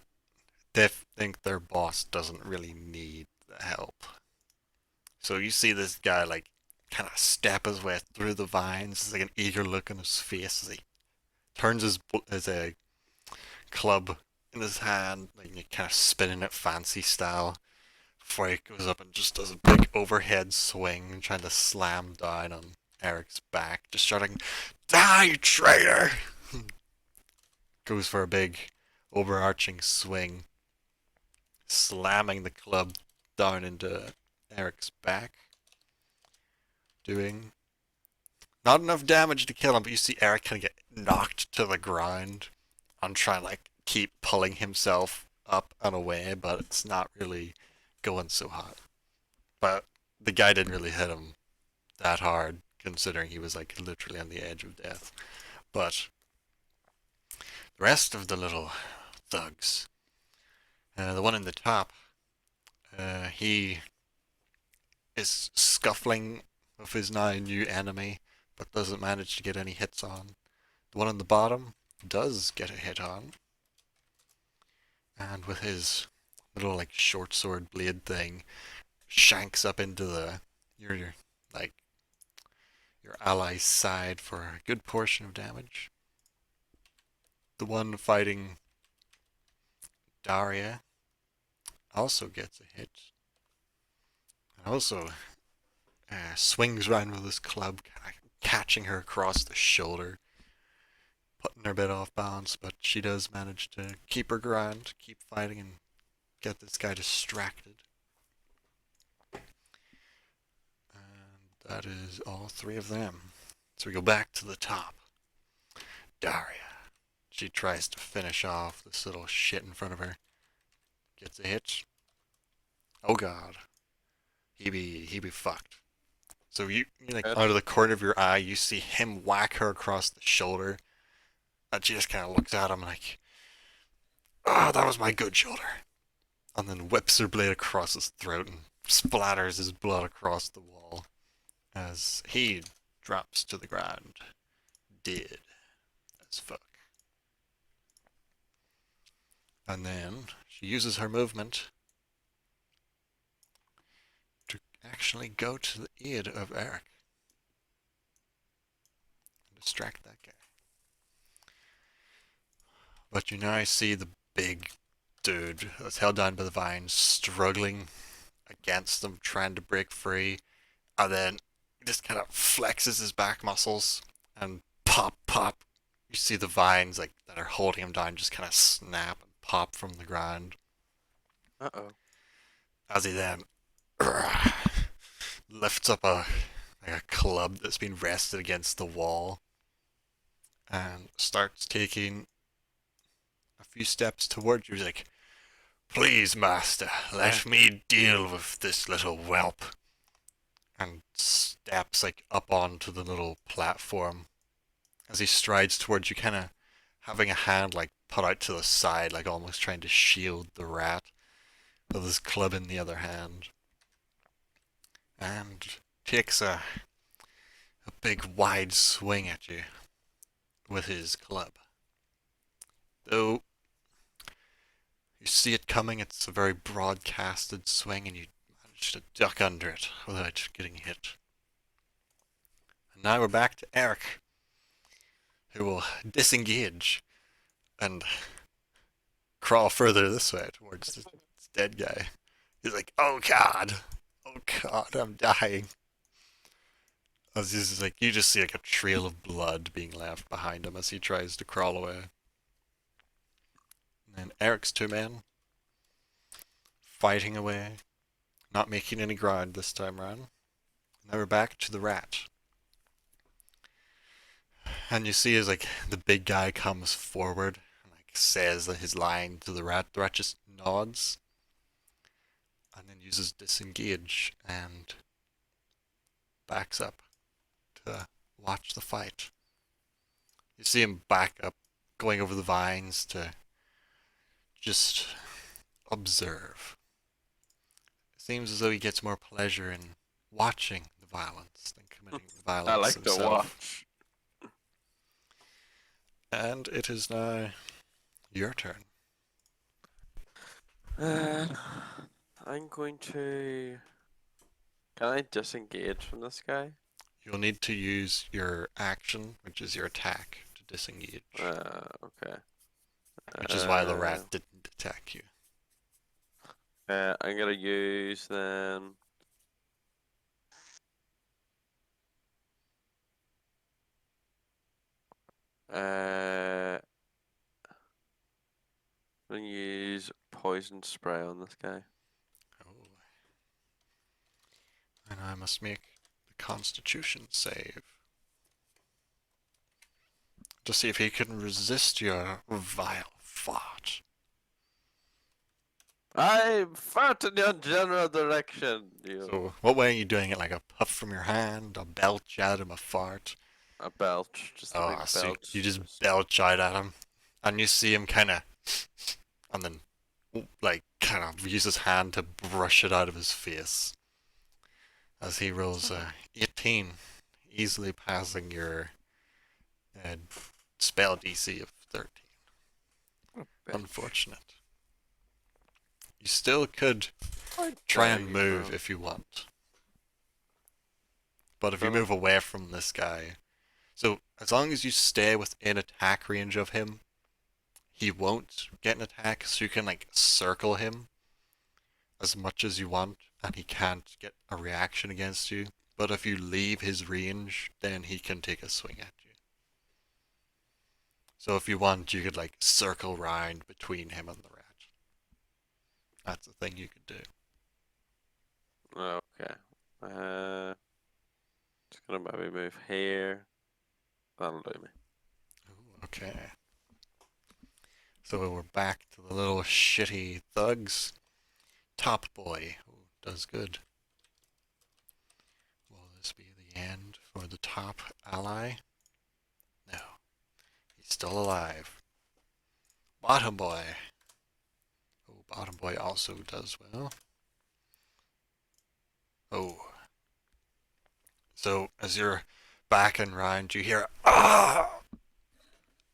they think their boss doesn't really need the help. So you see this guy, like, kind of step his way through the vines. There's like an eager look on his face as he turns his club in his hand, like kind of spinning it fancy style, before he goes up and just does a big overhead swing, trying to slam down on Eric's back, just shouting, "Die, traitor!" Goes for a big overarching swing, slamming the club down into Eric's back, doing not enough damage to kill him, but you see Eric kind of get knocked to the ground and try and like keep pulling himself up and away, but it's not really going so hot. But the guy didn't really hit him that hard, considering he was like literally on the edge of death. But the rest of the little thugs, the one in the top, he is scuffling with his now new enemy, but doesn't manage to get any hits on. The one on the bottom does get a hit on, and with his little like short sword blade thing, shanks up into your like your ally's side for a good portion of damage. The one fighting Daria also gets a hit, and also swings around with his club, catching her across the shoulder, putting her a bit off balance, but she does manage to keep her ground, keep fighting, and get this guy distracted. And that is all three of them. So we go back to the top. Daria. She tries to finish off this little shit in front of her. Gets a hit. Oh god. He be fucked. So you like Good. out of the corner of your eye, you see him whack her across the shoulder. And she just kind of looks at him like, "Ah, that was my good shoulder." And then whips her blade across his throat and splatters his blood across the wall as he drops to the ground, dead as fuck. And then she uses her movement to actually go to the aid of Eric and distract that guy. But you now see the big dude that's held down by the vines, struggling against them, trying to break free, and then he just kind of flexes his back muscles and pop, pop. You see the vines like that are holding him down just kind of snap and pop from the ground Uh-oh. as he then lifts up a club that's been rested against the wall and starts taking a few steps towards you. He's like, "Please, master, let me deal with this little whelp." And steps like up onto the little platform as he strides towards you, kind of having a hand like put out to the side, like almost trying to shield the rat, with his club in the other hand, and takes a big wide swing at you with his club. Though you see it coming, it's a very broadcasted swing, and you manage to duck under it without getting hit. And now we're back to Eric, who will disengage and crawl further this way towards this dead guy. He's like, oh god, I'm dying. As he's like, you just see like a trail of blood being left behind him as he tries to crawl away. And then Eric's two men fighting away, not making any ground this time around. Now we're back to the rat. And you see as like the big guy comes forward and like says his line to the rat just nods and then uses disengage and backs up to watch the fight. You see him back up, going over the vines to just observe. It seems as though he gets more pleasure in watching the violence than committing the violence I like himself. to watch. And it is now your turn. I'm going to... Can I disengage from this guy? You'll need to use your action, which is your attack, to disengage. Okay. Which is why the rat didn't attack you. I'm gonna use then... I'm gonna use poison spray on this guy. Oh. And I must make the Constitution save. To see if he can resist your vile fart. I fart in your general direction, you. So, what way are you doing it? Like a puff from your hand, a belch at him, a fart? A belch, just a Oh, big so belch. you just belch out at him, and you see him kind of, and then, like, kind of use his hand to brush it out of his face. As he rolls 18, easily passing your spell DC of 13. Unfortunate. You still could try and move if you want. But if you move away from this guy, so as long as you stay within attack range of him, he won't get an attack, so you can like circle him as much as you want, and he can't get a reaction against you. But if you leave his range, then he can take a swing at you. So if you want, you could like circle round between him and the rat. That's a thing you could do. Okay. Just gonna maybe move here. That'll do me. Okay. So we're back to the little shitty thugs. Top Boy, who does good. Will this be the end for the top ally? No. He's still alive. Bottom Boy. Oh, Bottom Boy also does well. Oh. So, as you're backing round, you hear, ah!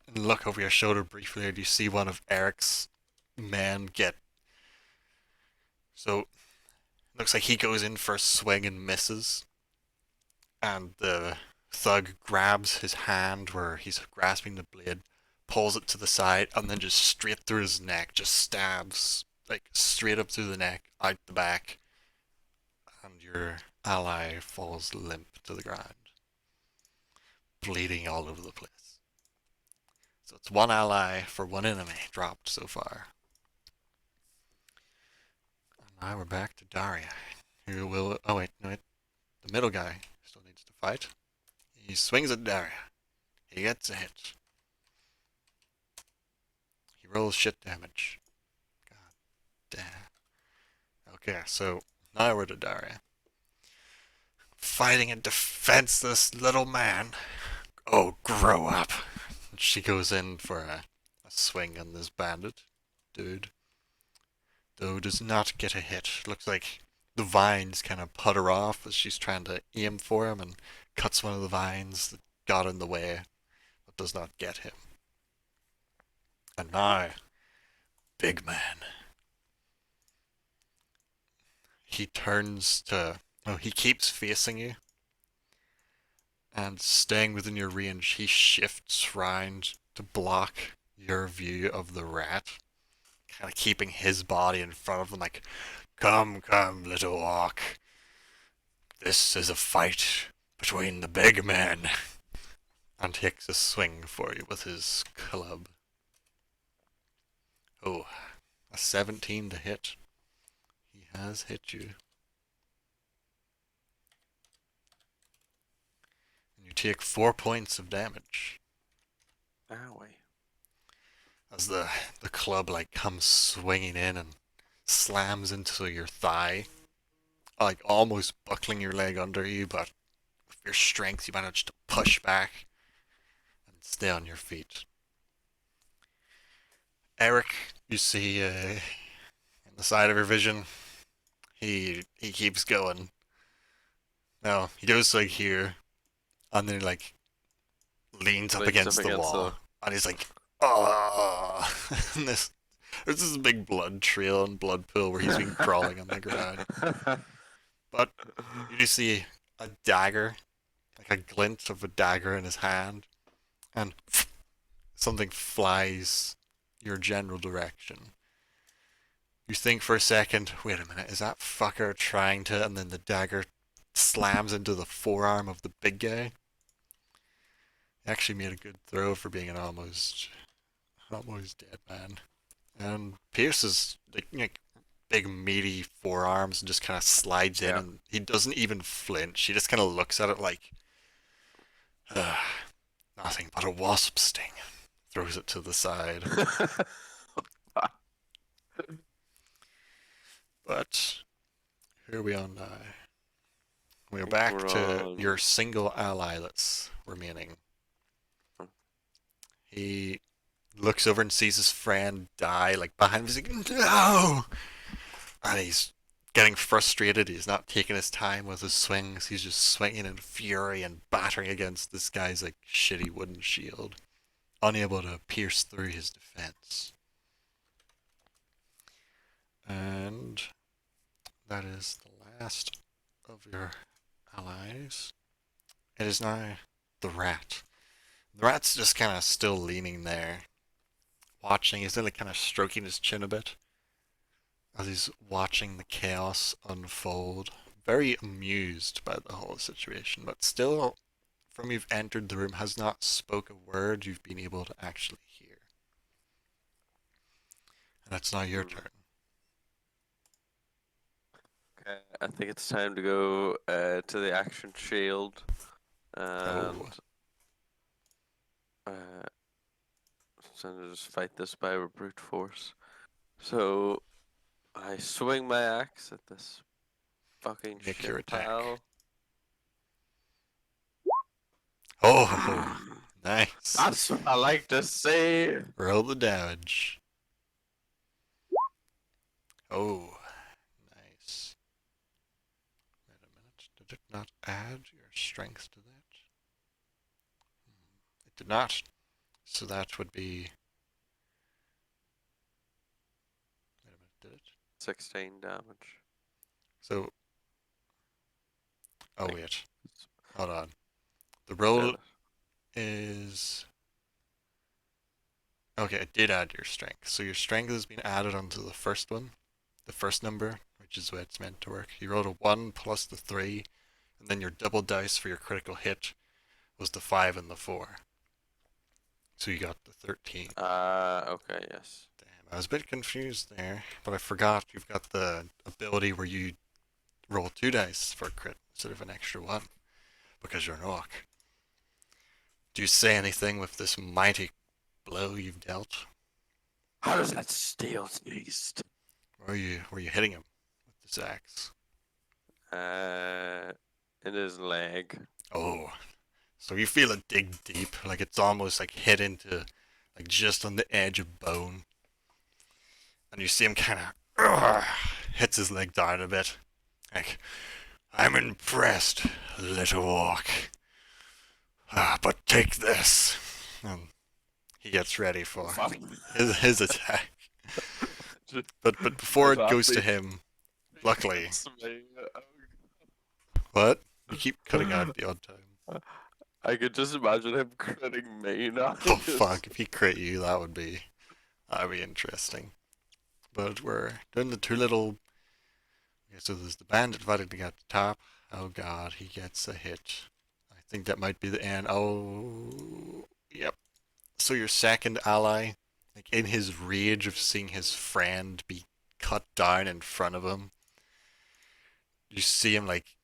And look over your shoulder briefly, and you see one of Eric's men get. So, looks like he goes in for a swing and misses. And the thug grabs his hand where he's grasping the blade, pulls it to the side, and then just straight through his neck, just stabs, like straight up through the neck, out the back, and your ally falls limp to the ground, bleeding all over the place. So it's one ally for one enemy dropped so far. And now we're back to Daria, who will. Oh, wait, no, wait. The middle guy still needs to fight. He swings at Daria. He gets a hit. He rolls shit damage. God damn. Okay, so now we're to Daria. Fighting a defenseless little man. Oh, grow up. She goes in for a swing on this bandit dude. Though does not get a hit. Looks like the vines kind of putter off as she's trying to aim for him and cuts one of the vines that got in the way, but does not get him. And now, big man. He turns to. Oh, he keeps facing you. And staying within your range, he shifts round to block your view of the rat. Kind of keeping his body in front of him, like, come, come, little orc. This is a fight between the big men. And takes a swing for you with his club. Oh, a 17 to hit. He has hit you. And you take 4 points of damage. Owie. As the club like comes swinging in and slams into your thigh, like almost buckling your leg under you, but with your strength you manage to push back and stay on your feet. Eric, you see in the side of your vision, he keeps going. No, he goes like here, and then he like leans up Leans up against the against wall, and he's like, oh, and there's this big blood trail and blood pool where he's been crawling on the ground. But you do see a dagger, like a glint of a dagger in his hand, and something flies your general direction. You think for a second, wait a minute, is that fucker trying to, and then the dagger slams into the forearm of the big guy. He actually made a good throw for being an almost dead man. And Pierce is like big meaty forearms and just kind of slides in, Yeah. and he doesn't even flinch. He just kind of looks at it like, nothing but a wasp sting. Throws it to the side. But here we are now. We're back We're to on- your single ally that's remaining. He looks over and sees his friend die, like behind him. He's like, no! And he's getting frustrated. He's not taking his time with his swings. He's just swinging in fury and battering against this guy's like shitty wooden shield, unable to pierce through his defense. And that is the last of your allies. It is now the rat. The rat's just kind of still leaning there, watching. He's like kind of stroking his chin a bit as he's watching the chaos unfold. Very amused by the whole situation, but still, from you've entered the room, has not spoke a word you've been able to actually hear. And it's now your turn. Okay, I think it's time to go to the action shield and so to just fight this by brute force. So I swing my axe at this fucking Make shit your attack. pile. Oh, nice. That's what I like to see. Roll the damage. Oh, nice. Wait a minute. Did it not add your strength to that? It did not. So that would be. Wait a minute, did it? 16 damage. So. Oh, Like, wait. Hold on. The roll Said is. Okay, it did add your strength. So your strength has been added onto the first one, the first number, which is where it's meant to work. You rolled a 1 plus the 3, and then your double dice for your critical hit was the 5 and the 4. So you got the 13. Okay, yes. Damn, I was a bit confused there, but I forgot you've got the ability where you roll 2 dice for a crit instead of an extra 1, because you're an orc. Do you say anything with this mighty blow you've dealt? How does that steel taste? Were you hitting him with this axe? In his leg. Oh, so you feel it dig deep, like it's almost like hit into, like just on the edge of bone. And you see him kind of hits his leg down a bit. Like, I'm impressed, little orc. But take this. And he gets ready for his attack. But before it goes to him, luckily. What? You keep cutting out the odd time. I could just imagine him critting me now. Oh fuck! If he crit you, that'd be interesting. But we're doing the two little. Okay, so there's the bandit fighting at the top. Oh god, he gets a hit. I think that might be the end. Oh, yep. So your second ally, like in his rage of seeing his friend be cut down in front of him, you see him like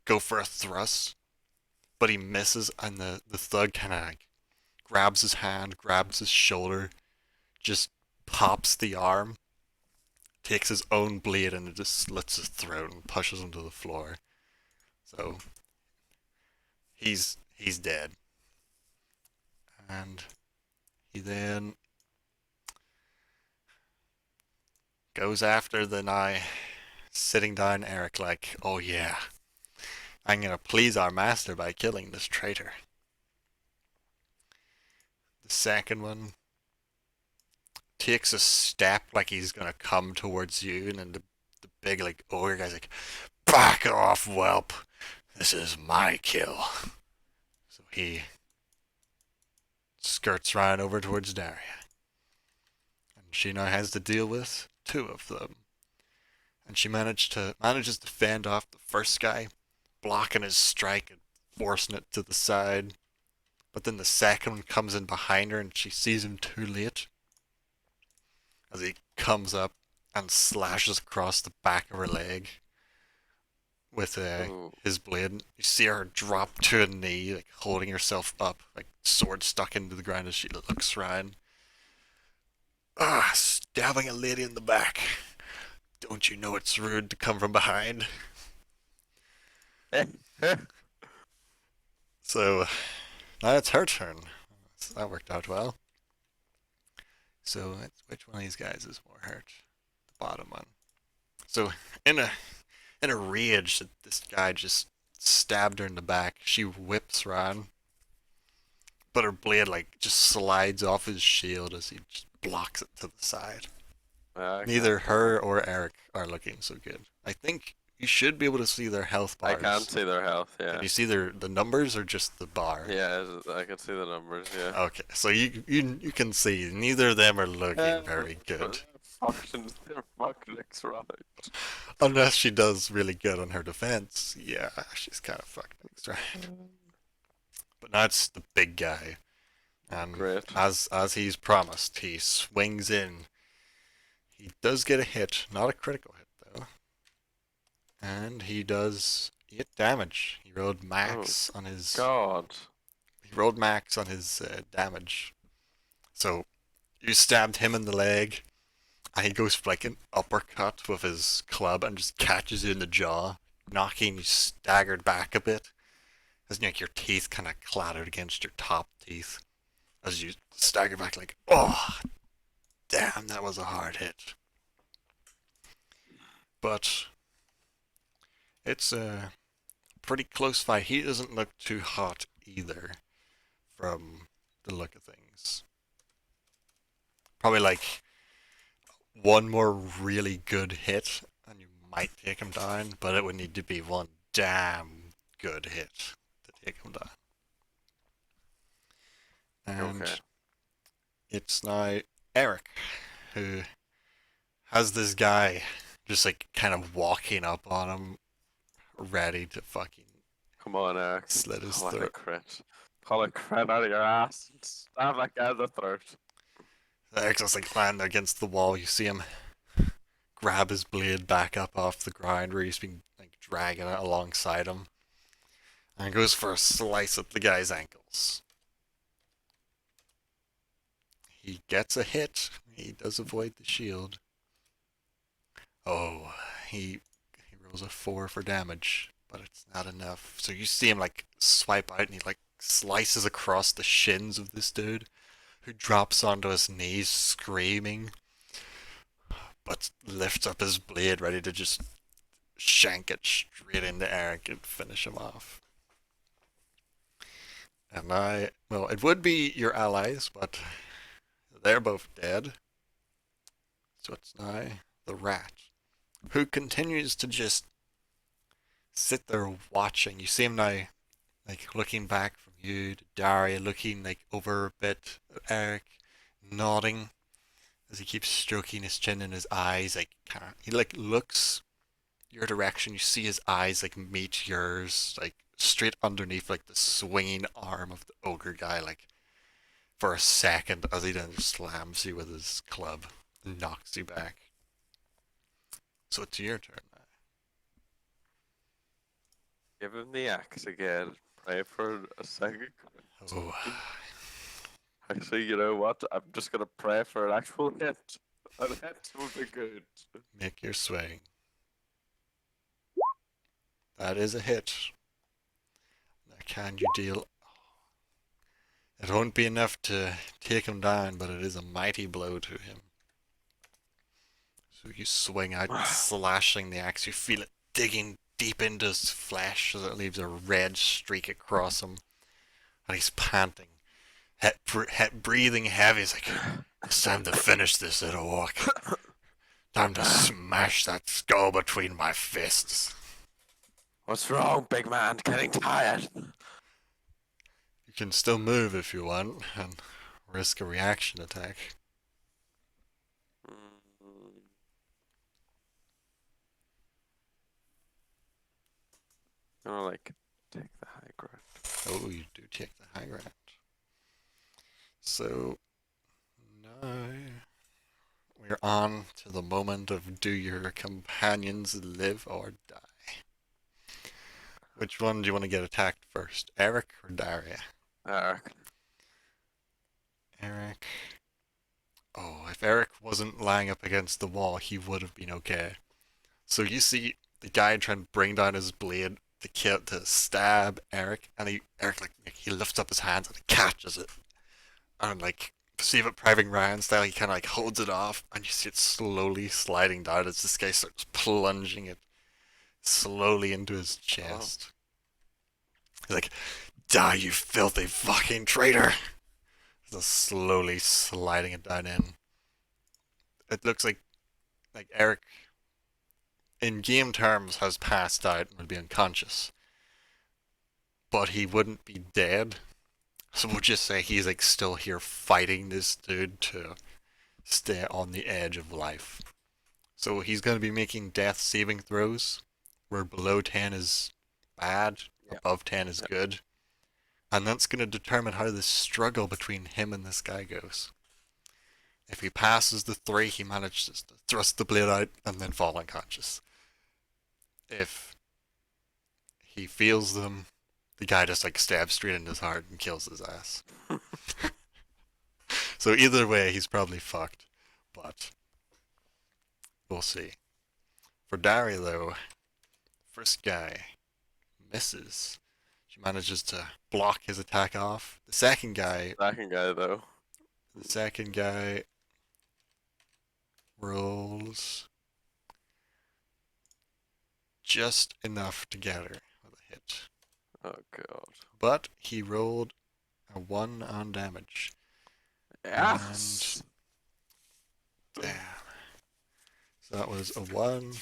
go for a thrust, but he misses, and the thug kind of like grabs his hand, grabs his shoulder, just pops the arm, takes his own blade, and it just slits his throat and pushes him to the floor. So he's dead, and he then goes after the now sitting down Eric like, oh yeah, I'm gonna please our master by killing this traitor. The second one takes a step like he's gonna come towards you, and then the big like ogre guy's like, back off, whelp. This is my kill. So he skirts right over towards Daria. And she now has to deal with two of them. And she manages to fend off the first guy, blocking his strike and forcing it to the side. But then the second one comes in behind her and she sees him too late as he comes up and slashes across the back of her leg with his blade. You see her drop to a knee, like holding herself up, like sword stuck into the ground as she looks around. Stabbing a lady in the back. Don't you know it's rude to come from behind? So now it's her turn. So that worked out well. So which one of these guys is more hurt? The bottom one. So in a rage that this guy just stabbed her in the back, she whips around, but her blade like just slides off his shield as he just blocks it to the side. Okay. Neither her or Eric are looking so good. I think you should be able to see their health I bars. can't see their health, yeah. Can you see the numbers or just the bar? Yeah, I can see the numbers, yeah. Okay, so you can see neither of them are looking very good. They're fucking right. Unless she does really good on her defense. Yeah, she's kind of fucked next round. But now it's the big guy. And Great. as he's promised, he swings in. He does get a hit, not a critical hit though. And he does 8 damage. He rolled max on his God. He rolled max on his damage. So you stabbed him in the leg, and he goes for like an uppercut with his club and just catches you in the jaw, knocking you staggered back a bit, as like your teeth kind of clattered against your top teeth, as you stagger back like, oh, damn, that was a hard hit. But it's a pretty close fight. He doesn't look too hot either, from the look of things. Probably like one more really good hit and you might take him down, but it would need to be one damn good hit to take him down. And Okay. it's now Eric who has this guy just like kind of walking up on him, ready to fucking Come on, Eric. slit his Pull like a throat. crit. Pull a crit out of your ass and stab that guy in the throat. Eric's just like lying against the wall. You see him grab his blade back up off the ground where he's been like dragging it alongside him, and goes for a slice at the guy's ankles. He gets a hit. He does avoid the shield. Oh, he rolls a 4 for damage, but it's not enough. So you see him like swipe out and he like slices across the shins of this dude, who drops onto his knees screaming, but lifts up his blade ready to just shank it straight into Eric and finish him off. And well, it would be your allies, but they're both dead. So it's now the rat, who continues to just sit there watching. You see him now, like looking back from you to Daria, looking like over a bit at Eric, nodding as he keeps stroking his chin and his eyes. Like he like looks your direction. You see his eyes like meet yours, like straight underneath like the swinging arm of the ogre guy, like for a second, as he then slams you with his club and knocks you back. So it's your turn now. Give him the axe again. Pray for a second. Oh, Actually, you know what? I'm just gonna pray for an actual hit. An hit would be good. make your swing. That is a hit. Now can you deal? It won't be enough to take him down, but it is a mighty blow to him. So you swing out, slashing the axe. You feel it digging deep into his flesh as it leaves a red streak across him. And he's panting, breathing heavy. He's like, it's time to finish this, little walk. Time to smash that skull between my fists. What's wrong, big man? Getting tired. You can still move if you want, and risk a reaction attack. I'm gonna like take the high ground. Oh, you do take the high ground. So now we're on to the moment of, do your companions live or die? Which one do you want to get attacked first, Eric or Daria? Eric. Eric. Oh, if Eric wasn't lying up against the wall, he would have been okay. So you see the guy trying to bring down his blade to stab Eric, and Eric like he lifts up his hands and he catches it, and like Saving Private Ryan style, he kind of like holds it off, and you see it slowly sliding down as this guy starts plunging it slowly into his chest. He's like, "Die, you filthy fucking traitor!" Just slowly sliding it down in. It looks like Eric, in game terms, has passed out and would be unconscious, but he wouldn't be dead. So we'll just say he's like still here fighting this dude to stay on the edge of life. So he's going to be making death saving throws, where below 10 is bad, above 10 is good. And that's going to determine how this struggle between him and this guy goes. If he passes the 3, he manages to thrust the blade out and then fall unconscious. If he feels them, the guy just like stabs straight into his heart and kills his ass. So either way, he's probably fucked. But we'll see. For Daria, though, first guy misses. She manages to block his attack off. The second guy rolls just enough to get her with a hit. Oh god. But he rolled a 1 on damage. Yes. And damn. So that was a 1.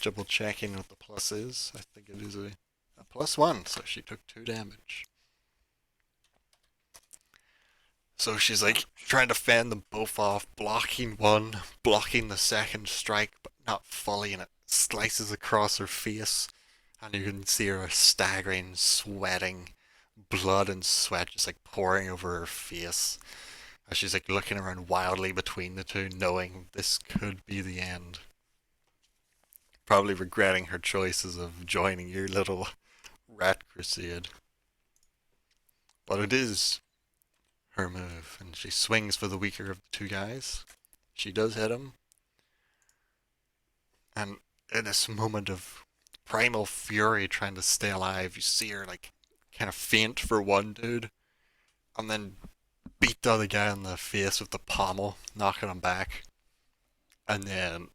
Double checking what the plus is. I think it is a +1, so she took 2 damage. So she's like trying to fend them both off, blocking one, blocking the second strike, but not fully, and it slices across her face. And you can see her staggering, sweating, blood and sweat just like pouring over her face. As she's like looking around wildly between the two, knowing this could be the end. Probably regretting her choices of joining your little rat crusade. But it is her move, and she swings for the weaker of the two guys. She does hit him, and in this moment of primal fury trying to stay alive, you see her like kind of faint for one dude, and then beat the other guy in the face with the pommel, knocking him back, and then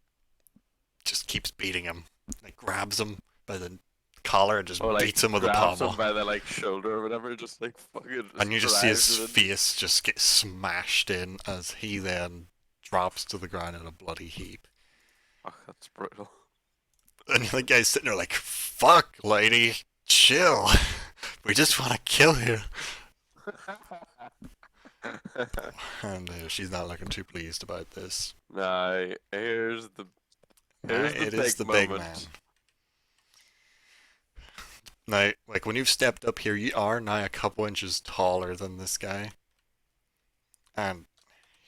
just keeps beating him. Like grabs him by the collar and just Or like beats him with the grabs him pommel. by the like shoulder or whatever, just like fucking And just you just see drives his it in. face just get smashed in as he then drops to the ground in a bloody heap. Fuck, that's brutal. And the guy's sitting there like, fuck, lady, chill. We just want to kill you. And she's not looking too pleased about this. Nah, here's the It is big the big man. moment. Now, like when you've stepped up here, you are now a couple inches taller than this guy, and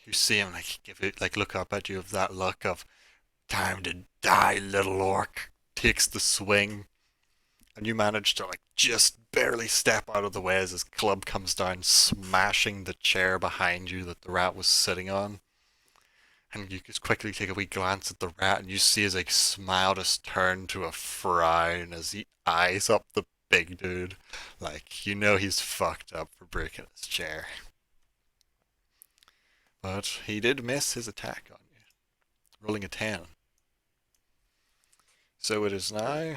you see him like give it like look up at you with that look of time to die, little orc. Takes the swing, and you manage to like just barely step out of the way as his club comes down, smashing the chair behind you that the rat was sitting on. And you just quickly take a wee glance at the rat, and you see his like smile just turn to a frown as he eyes up the big dude. Like, you know he's fucked up for breaking his chair. But he did miss his attack on you, rolling a 10. So it is now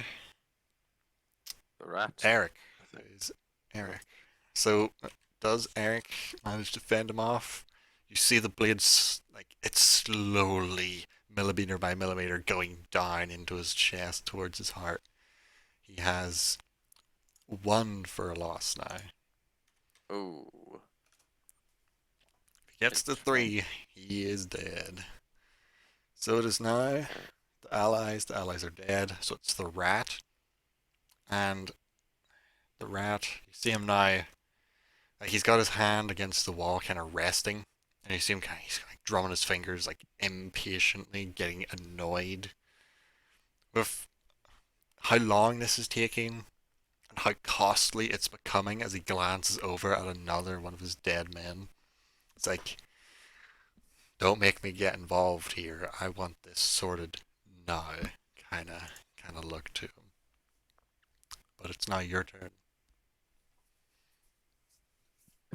The rat. Eric. It is Eric. So does Eric manage to fend him off? You see the blades, like, it's slowly, millimeter by millimeter, going down into his chest towards his heart. He has one for a loss now. Oh. If he gets to 3, he is dead. So it is now the allies are dead, so it's the rat. And the rat, you see him now, like he's got his hand against the wall, kind of resting, and you see him he's like drumming his fingers, like impatiently, getting annoyed with how long this is taking and how costly it's becoming as he glances over at another one of his dead men. It's like, don't make me get involved here. I want this sorted now, kind of look to him. But it's now your turn.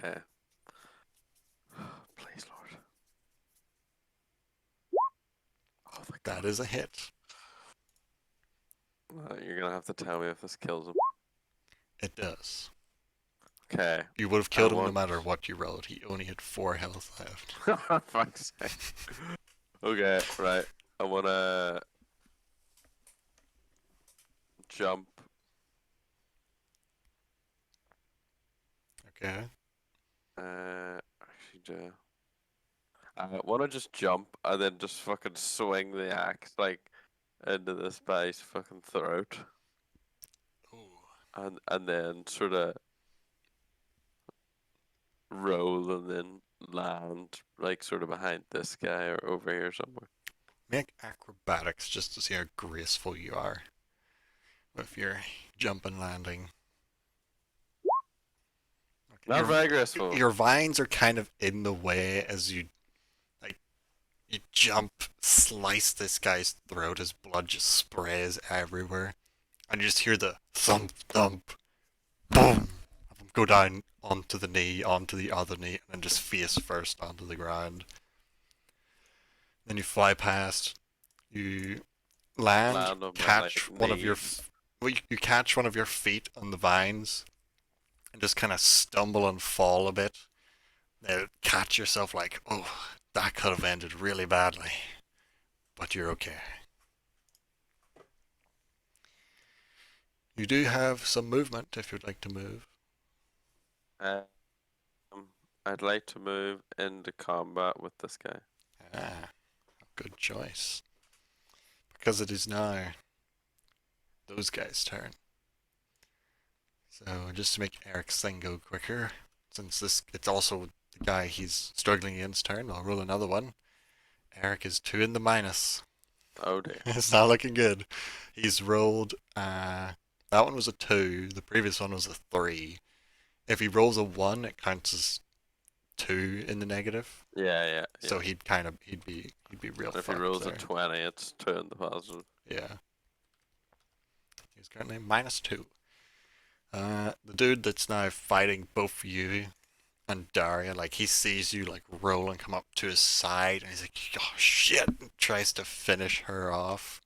Okay. Please, Lord. Oh, thank That God. is a hit. You're gonna have to tell me if this kills him. It does. Okay. You would have killed him no matter what you rolled. He only had 4 health left. Fuck's sake. Okay, right. I wanna jump. Okay. Actually, do. I wanna just jump and then just fucking swing the axe like into this guy's fucking throat, Ooh. and then sort of roll and then land like sort of behind this guy or over here somewhere. Make acrobatics just to see how graceful you are with your jump and landing. Okay. Not very graceful. Your vines are kind of in the way as you like you jump, slice this guy's throat, his blood just sprays everywhere. And you just hear the thump thump boom of him go down onto the knee, onto the other knee, and then just face first onto the ground. Then you fly past, you land, Land on my catch like one of your knees. well, you catch one of your feet on the vines and just kind of stumble and fall a bit. Now catch yourself like, oh, that could have ended really badly, but you're okay. You do have some movement if you'd like to move. Um, I'd like to move into combat with this guy. Ah, good choice. Because it is now those guys' turn. So just to make Eric's thing go quicker, since it's also the guy he's struggling against turn, I'll roll another one. Eric is 2 in the minus. Oh dear. It's not looking good. He's rolled that one was a 2, the previous one was a 3. If he rolls a 1, it counts as 2 in the negative. Yeah. So he'd be real And if he fucked rolls a there. 20, it's 2 in the positive. Yeah. He's currently -2. The dude that's now fighting both you and Daria, like he sees you like roll and come up to his side, and he's like, "Oh shit!" and tries to finish her off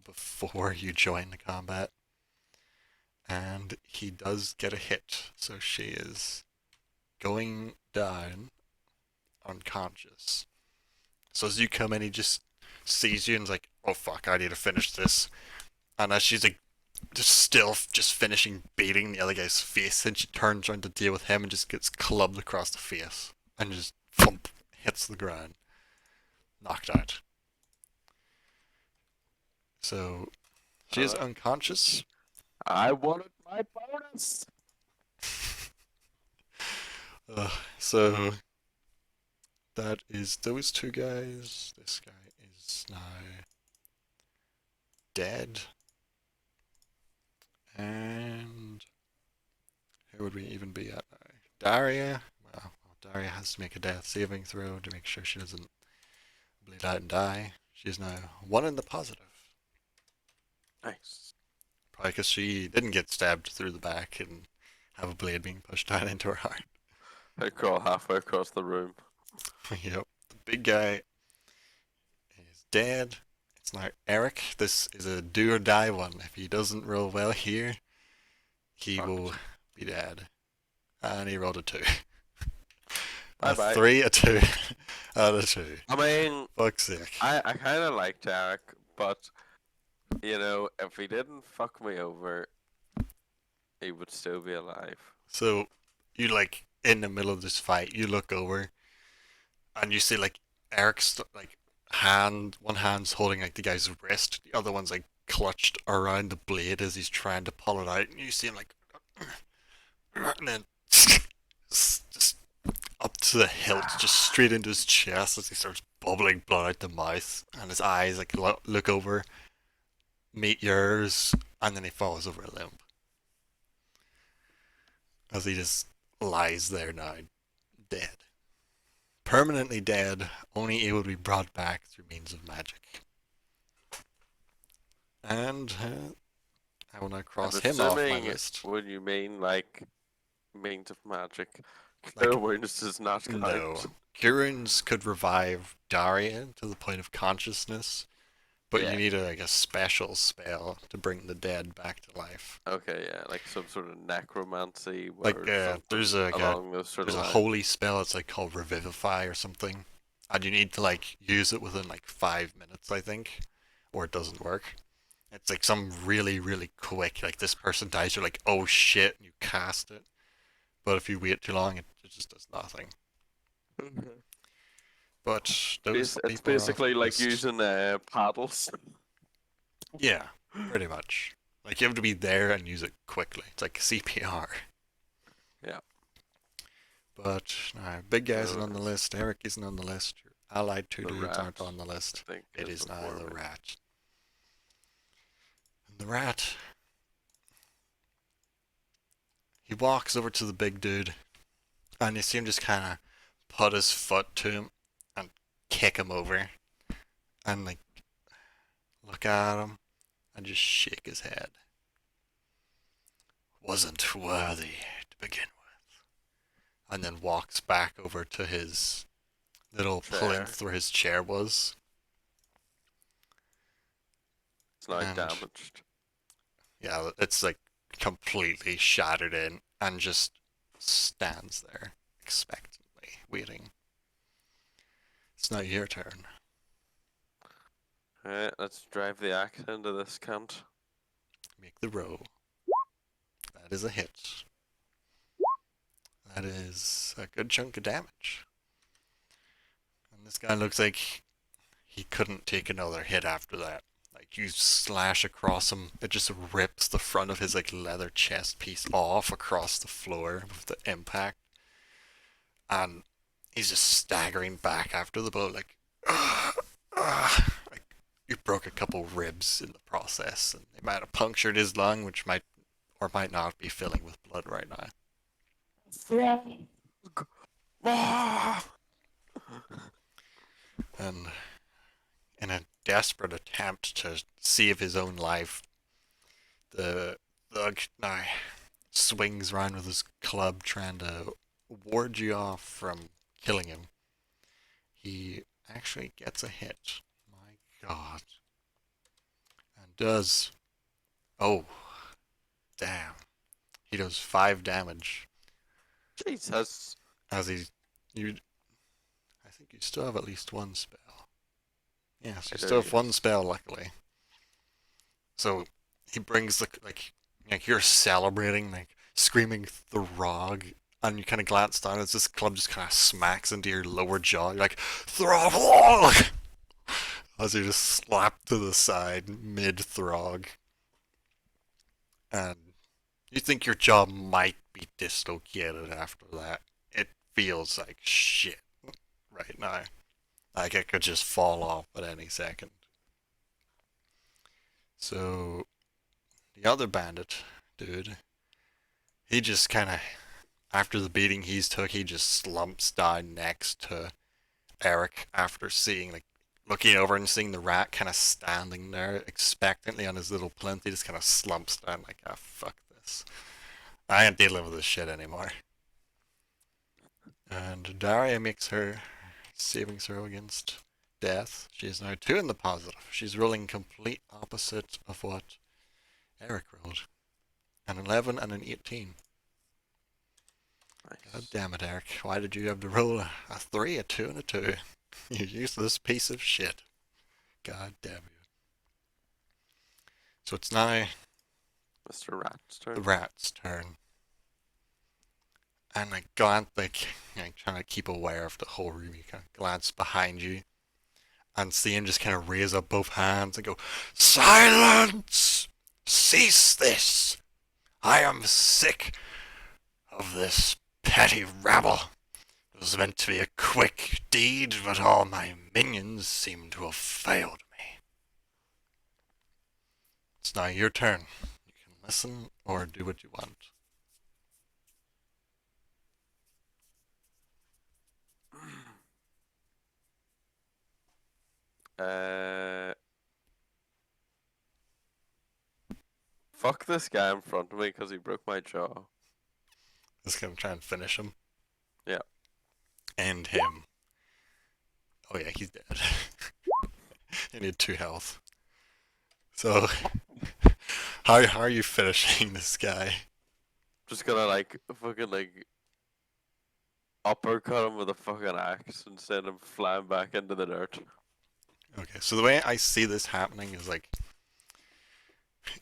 before you join the combat, and he does get a hit, so she is going down unconscious. So as you come in, he just sees you and is like, "Oh fuck, I need to finish this." And as she's like just finishing beating the other guy's face, and she turns around to deal with him and just gets clubbed across the face and just thump hits the ground, knocked out. So she is unconscious. I wanted my bonus! So that is those two guys. This guy is now dead. And who would we even be at now? Daria. Well, Daria has to make a death saving throw to make sure she doesn't bleed out and die. She is now 1 in the positive. Nice. Probably because she didn't get stabbed through the back and have a blade being pushed down into her heart. I crawl halfway across the room. Yep. The big guy is dead. It's now Eric. This is a do or die one. If he doesn't roll well here, he will be dead. And he rolled a 2. A Bye-bye. 3, a 2, and a 2. I mean, Fuck's sake. I kind of liked Eric, but, you know, if he didn't fuck me over, he would still be alive. So, you like, in the middle of this fight, you look over, and you see like Eric's like one hand's holding like the guy's wrist, the other one's like clutched around the blade as he's trying to pull it out, and you see him like, and then just up to the hilt, just straight into his chest as he starts bubbling blood out the mouth, and his eyes like look over, meet yours, and then he falls over a limb as he just lies there now, dead. Permanently dead, only able to be brought back through means of magic. And I will now cross him off my list. Would you mean like means of magic? Like, Cure wounds does not count. No. Cure wounds could revive Daria to the point of consciousness, but Yeah. you need a special spell to bring the dead back to life. Okay, yeah, like some sort of necromancy. Like there's a lines. holy spell. It's like called Revivify or something, and you need to like use it within like 5 minutes, I think, or it doesn't work. It's like some really really quick. Like this person dies, you're like, oh shit, and you cast it. But if you wait too long, it just does nothing. But those It's basically like using paddles. Yeah, pretty much. Like you have to be there and use it quickly. It's like CPR. Yeah. But big guy isn't on the list. Eric isn't on the list. Your allied two The dudes rat, aren't on the list. I think It is now before the me. rat. And the rat, he walks over to the big dude, and you see him just kind of put his foot to him and kick him over, and like look at him and just shake his head. Wasn't worthy to begin with. And then walks back over to his little plinth where his chair was. It's now damaged. Yeah, it's like completely shattered in and just stands there expectantly, waiting. It's now your turn. Alright, let's drive the axe into this cunt. Make the roll. That is a hit. That is a good chunk of damage. And this guy looks like he couldn't take another hit after that. Like you slash across him, it just rips the front of his like leather chest piece off across the floor with the impact, and he's just staggering back after the blow, like, like you broke a couple ribs in the process, and it might have punctured his lung, which might or might not be filling with blood right now. And in a desperate attempt to save his own life, the thug now swings around with his club trying to ward you off from killing him. He actually gets a hit. My god. And does. Oh, damn. He does 5 damage. Jesus. As he. You. I think you still have at least one spell. Yes, you still have one spell, luckily. So he brings the. Like you're celebrating, like screaming Throg, and you kind of glance down as this club just kind of smacks into your lower jaw. You're like, Throg! As you just slap to the side mid Throg. And you think your jaw might be dislocated after that. It feels like shit right now. Like it could just fall off at any second. So, the other bandit, dude, he just kind of, after the beating he's took, he just slumps down next to Eric after seeing, like, looking over and seeing the rat kind of standing there expectantly on his little plinth. He just kind of slumps down, like, ah, fuck this. I ain't dealing with this shit anymore. And Daria makes her saving throw against death. She is now 2 in the positive. She's rolling complete opposite of what Eric rolled. An 11 and an 18. Nice. God damn it, Eric. Why did you have to roll a 3, a 2, and a 2? You useless piece of shit. God damn you. So it's now Mr. Rat's turn. the rat's turn. And I glance, like trying to keep aware of the whole room. You kind of glance behind you and see him just kind of raise up both hands and go, Silence! Cease this! I am sick of this petty rabble. It was meant to be a quick deed, but all my minions seem to have failed me. It's now your turn. You can listen or do what you want. Fuck this guy in front of me because he broke my jaw. Just gonna try and finish him. Yeah. End him. Oh yeah, he's dead. He need 2 health. So, how are you finishing this guy? Just gonna like fucking like uppercut him with a fucking axe and send him flying back into the dirt. Okay, so the way I see this happening is like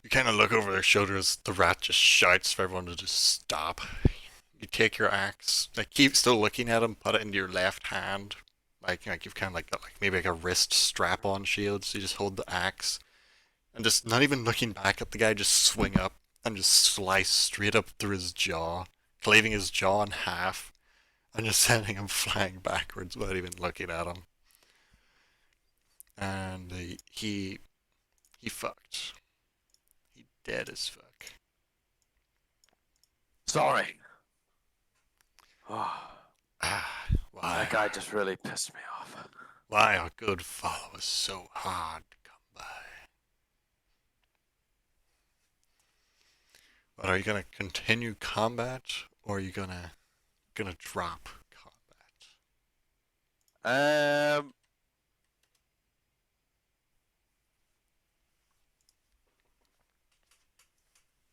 you kind of look over their shoulders. The rat just shouts for everyone to just stop. You take your axe, like keep still looking at him, put it into your left hand, like you've kind of like got like maybe like a wrist strap-on shield. So you just hold the axe and just not even looking back at the guy, just swing up and just slice straight up through his jaw, cleaving his jaw in half, and just sending him flying backwards without even looking at him. And he fucked. He dead as fuck. Sorry. Ah, why? That guy just really pissed me off. Why a good fellow is so hard to come by. But are you gonna continue combat, or are you gonna drop combat? I'm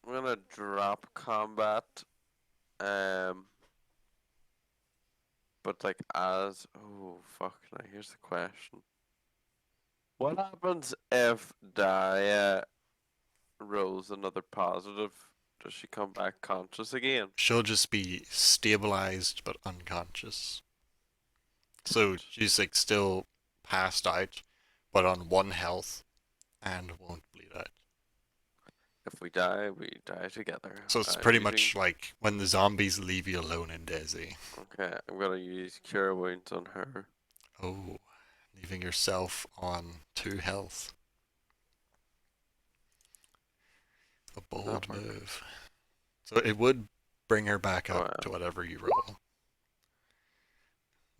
gonna drop combat. But like oh fuck, now here's the question. What happens if Daya rolls another positive does she come back conscious again? She'll just be stabilized but unconscious. So she's like still passed out, but on 1 health and won't bleed out. If we die together. So it's I'm pretty using. much like when the zombies leave you alone in Daisy. Okay, I'm gonna use cure wounds on her. Oh, leaving yourself on 2 health. A Does that bold work? move. So it would bring her back Oh, up to whatever you roll.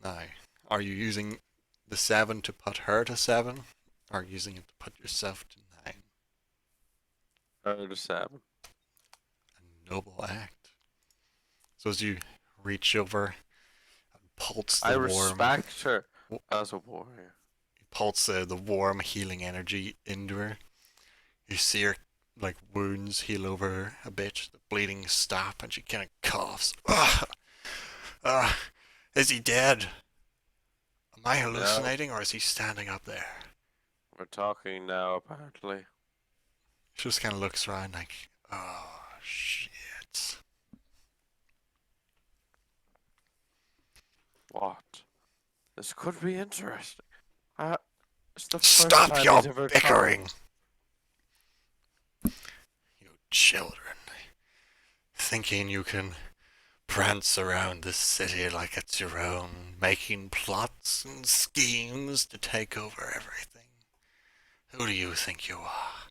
Now, are you using the 7 to put her to 7? Or are you using it to put yourself to 9? her to 7. A noble act. So as you reach over and pulse I the warm, respect her as a warrior. pulse the warm healing energy into her, you see her like wounds heal over her a bit, the bleeding stop, and she kind of coughs. Is he dead? Am I No, hallucinating or is he standing up there? we're talking now, apparently. She just kind of looks around like, oh shit. What? This could be interesting. It's the first Stop time your he's ever bickering, talked. you children. Thinking you can prance around the city like it's your own, making plots and schemes to take over everything. Who do you think you are?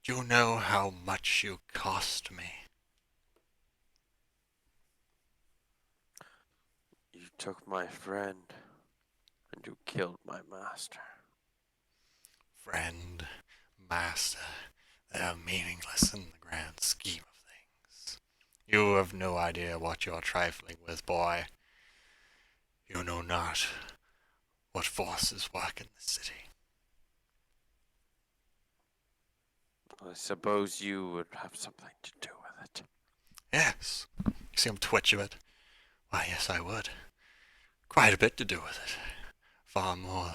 Do you know how much you cost me? You took my friend, and you killed my master. Friend, master, they are meaningless in the grand scheme of things. You have no idea what you're trifling with, boy. You know not what forces work in the city. I suppose you would have something to do with it. Yes, you see him twitch a bit. Why, yes, I would. Quite a bit to do with it. Far more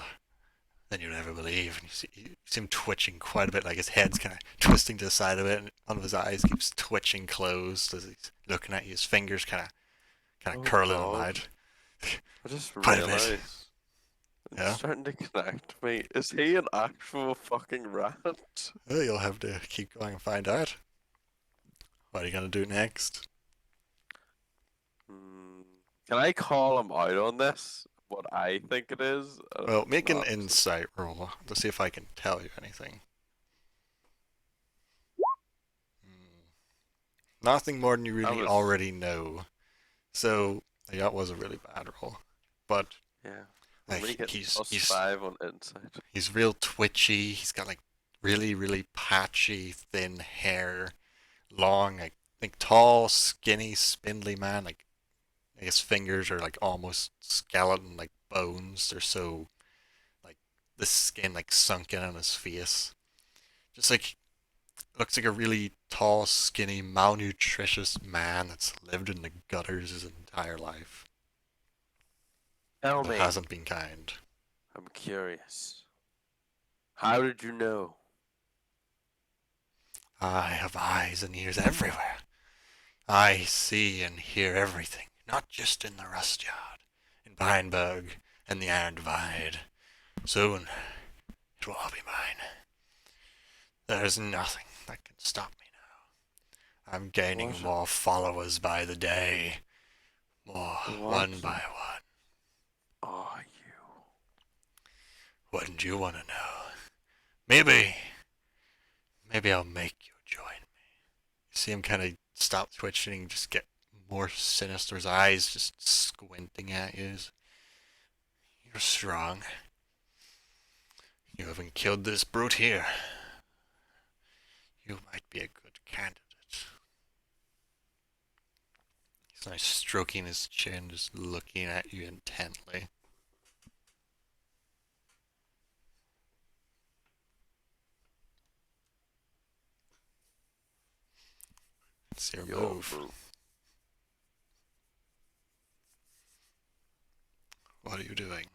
than you'd ever believe. And you see him twitching quite a bit, like his head's kind of twisting to the side of it, and one of his eyes keeps twitching closed as he's looking at you. His fingers kind of Oh curling him God! out. I just Quite a bit. realized it's Yeah. starting to connect me. Is he an actual fucking rat? Well, you'll have to keep going and find out. What are you gonna do next? Hmm. Can I call him out on this? What I think it is? Well, It's make an not. insight roll to see if I can tell you anything. Nothing more than you I really was. already know. So yeah, that was a really bad roll. But Yeah. I'm only like getting +5 on insight. he's real twitchy. He's got like really patchy thin hair, long like tall, skinny, spindly man. Like his fingers are like almost skeleton like bones. They're so like the skin like sunken on his face. Just like looks like a really tall, skinny, malnutritious man that's lived in the gutters his entire life. Tell But me. hasn't been kind. I'm curious. How did you know? I have eyes and ears everywhere. I see and hear everything, not just in the rust yard, in Pineberg, and the Iron Divide. Soon, it will all be mine. There's nothing that can stop me now. I'm gaining What more followers by the day, more what one by one. are you? Wouldn't you want to know? Maybe I'll make you join me. You see him kind of stop twitching, just get more sinister. His eyes just squinting at you. You're strong. You haven't killed this brute here. You might be a good candidate. He's now stroking his chin, just looking at you intently. It's your Your move. move. What are you doing?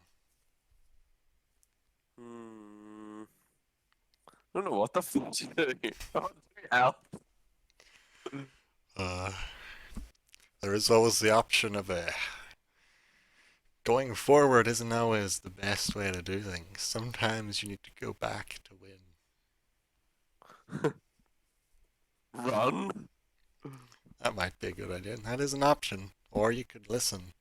Hmm. I don't know what the fuck you doing. I want to help. Uh, there is always the option of going forward isn't always the best way to do things. Sometimes you need to go back to win. Run? That might be a good idea. That is an option. Or you could listen.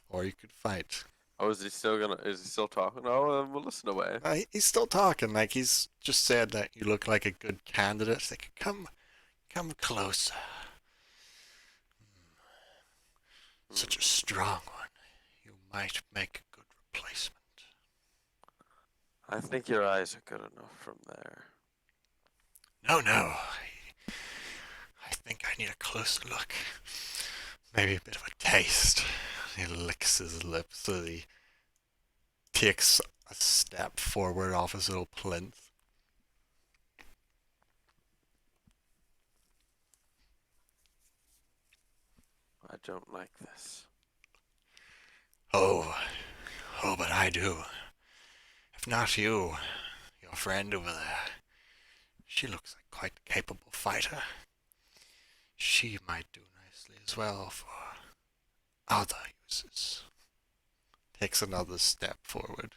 Or you could fight. Oh, is he still talking? Oh, we'll listen away. He's still talking. Like, he's just said that you look like a good candidate. Like, come closer. Such a strong one. You might make a good replacement. I think your eyes are good enough from there. No. I think I need a closer look. Maybe a bit of a taste. He licks his lips as he takes a step forward off his little plinth. I don't like this. Oh, but I do. If not you, your friend over there. She looks like quite a capable fighter. She might do nicely as well for other uses. Takes another step forward.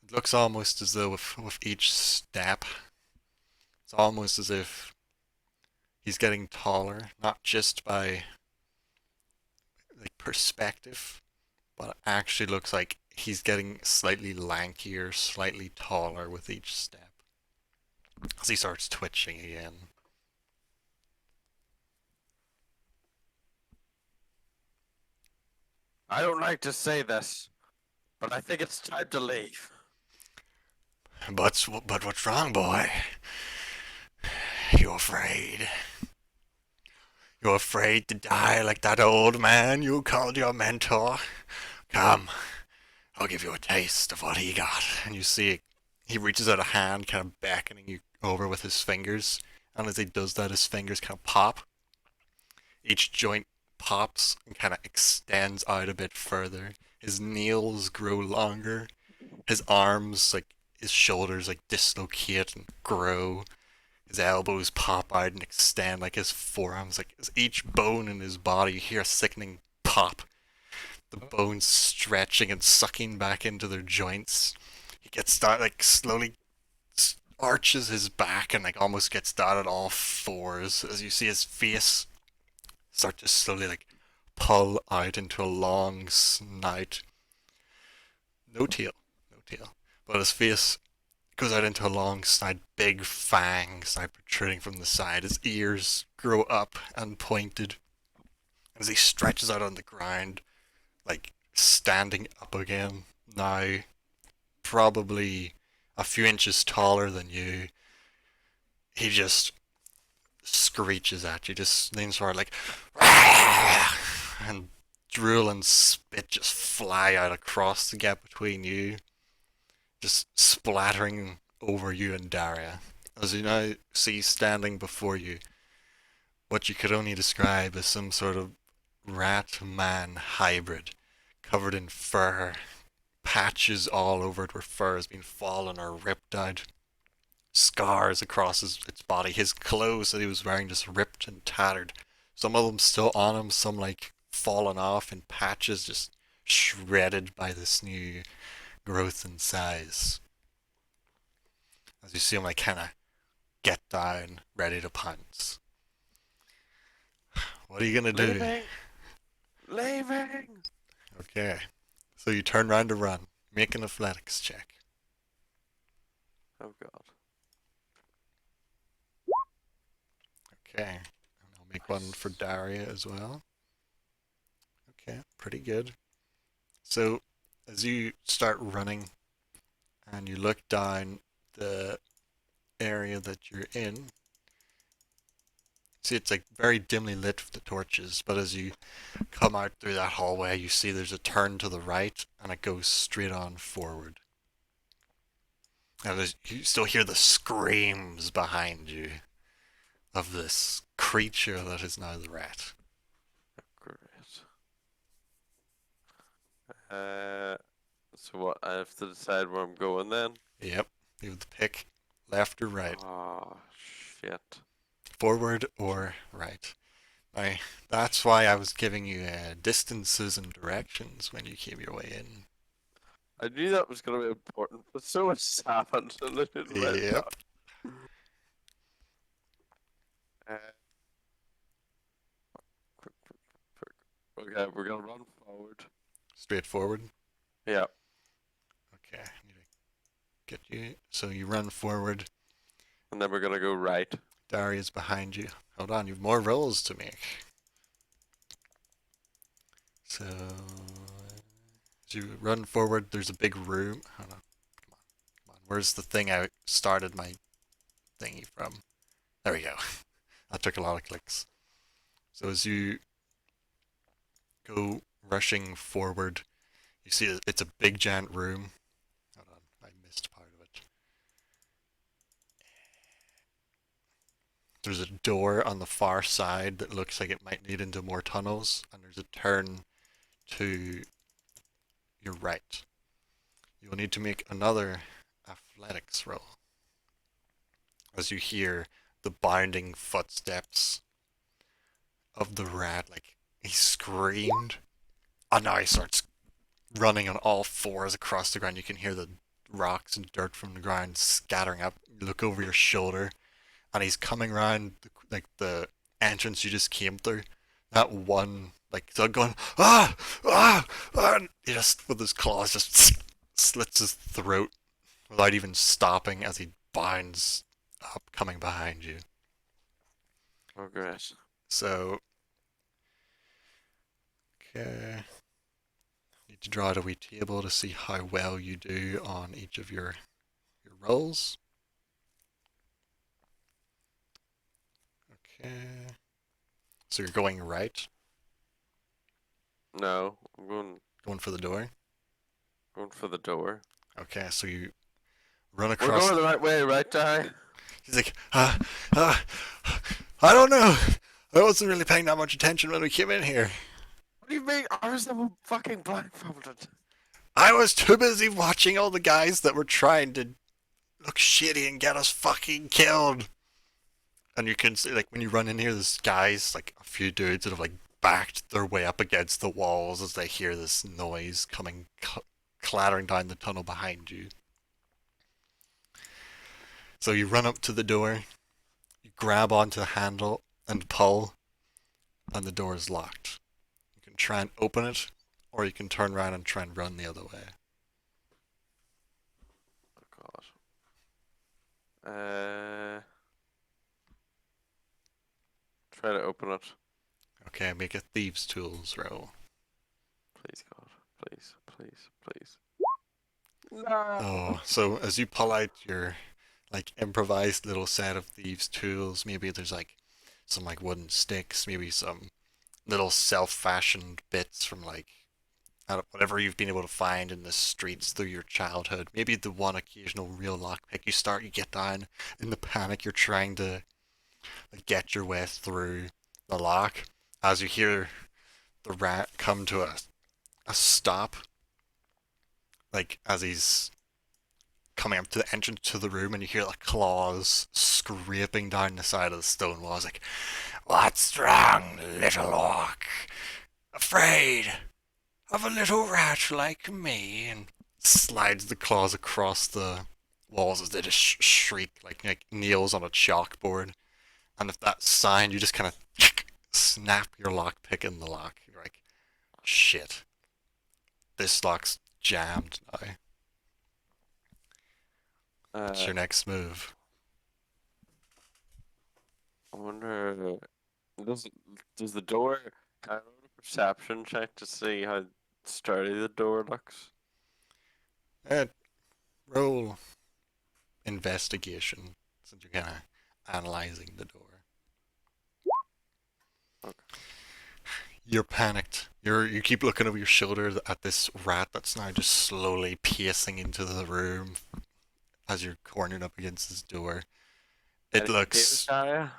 It looks almost as though with each step, it's almost as if he's getting taller, not just by like perspective, but it actually looks like he's getting slightly lankier, slightly taller with each step. As he starts twitching again. I don't like to say this, but I think it's time to leave. But what's wrong, boy? You afraid? You afraid to die like that old man you called your mentor? Come, I'll give you a taste of what he got. And you see, he reaches out a hand, kind of beckoning you over with his fingers. And as he does that, his fingers kind of pop. Each joint pops and kind of extends out a bit further. His nails grow longer. His arms, like his shoulders, like dislocate and grow. His elbows pop out and extend like his forearms. Like as each bone in his body, you hear a sickening pop. The bones stretching and sucking back into their joints. He gets started like slowly arches his back and like almost gets down on all fours as you see his face start to slowly like pull out into a long snout. No tail, no tail. But his face goes out into a long snout, big fangs now protruding from the side. His ears grow up and pointed as he stretches out on the ground, like standing up again. Now, probably a few inches taller than you. He just screeches at you, just leans forward like, and drool and spit just fly out across the gap between you, just splattering over you and Daria. As you now see standing before you, what you could only describe as some sort of rat-man hybrid, covered in fur, patches all over it where fur has been fallen or ripped out, scars across its body. His clothes that he was wearing just ripped and tattered. Some of them still on him, some like fallen off in patches, just shredded by this new growth and size. As you see him like kind of get down, ready to pounce. What are you gonna do? Leaving! Leaving! Okay. So you turn around to run. Make an athletics check. Oh god. Okay. And I'll make one for Daria as well. Okay, pretty good. So as you start running and you look down the area that you're in, see it's like very dimly lit with the torches, but as you come out through that hallway, you see there's a turn to the right and it goes straight on forward. And you still hear the screams behind you of this creature that is now the rat. Great. So what? I have to decide where I'm going then? Yep, you have to pick left or right. Oh, shit. forward or right. I, that's why I was giving you distances and directions when you came your way in. I knew that was going to be important, but so much happened and I didn't write it Yep. down. Uh, okay, we're going to run forward. Straightforward. Yeah, Okay. I need to get you. So you run forward. and then we're going to go right. Daria's behind you. Hold on, you've more rolls to make. So as you run forward, there's a big room. Hold on. Come on. Where's the thing I started my thingy from? There we go. That took a lot of clicks. So as you go rushing forward, you see it's a big giant room. Hold on, I missed part of it. There's a door on the far side that looks like it might lead into more tunnels, and there's a turn to your right. You'll need to make another athletics roll as you hear the bounding footsteps of the rat. Like, he screamed, and now he starts running on all fours across the ground. You can hear the rocks and dirt from the ground scattering up. You look over your shoulder, and he's coming around the entrance you just came through. That one, like, so going, and he just, with his claws, just slits his throat without even stopping as he bounds up, coming behind you. Oh, great. So, okay. Need to draw out a wee table to see how well you do on each of your rolls. Okay. So you're going right, No, I'm going for the door. going for the door. Okay, so you run We're across. going the right way, right, Di? He's like, I don't know. I wasn't really paying that much attention when we came in here. What do you mean? I was the fucking blindfolded. I was too busy watching all the guys that were trying to look shitty and get us fucking killed. And you can see, like, when you run in here, there's guys, like, a few dudes that have, like, backed their way up against the walls as they hear this noise coming, clattering down the tunnel behind you. So you run up to the door, you grab onto the handle and pull, and the door is locked. You can try and open it, or you can turn around and try and run the other way. Oh, God. Try to open it. Okay, make a thieves' tools roll. Please, God. Please, please, please. No. Oh, so as you pull out your like improvised little set of thieves' tools, maybe there's like some like wooden sticks, maybe some little self-fashioned bits from like out of whatever you've been able to find in the streets through your childhood. Maybe the one occasional real lockpick you get down in the panic you're trying to like, get your way through the lock as you hear the rat come to a stop, like as he's coming up to the entrance to the room, and you hear the claws scraping down the side of the stone walls. Like, what's wrong, little orc? Afraid of a little rat like me? And slides the claws across the walls as they just shriek like nails on a chalkboard. And if that sign, you just kind of snap your lockpick in the lock. You're like, shit, this lock's jammed now. What's your next move? I wonder. Does does the door? Can I roll a perception check to see how sturdy the door looks? Uh, roll investigation since you're kind of analyzing the door. Okay. You're panicked. You keep looking over your shoulder at this rat that's now just slowly pacing into the room as you're cornered up against this door. It Any looks. potatoes, Daria?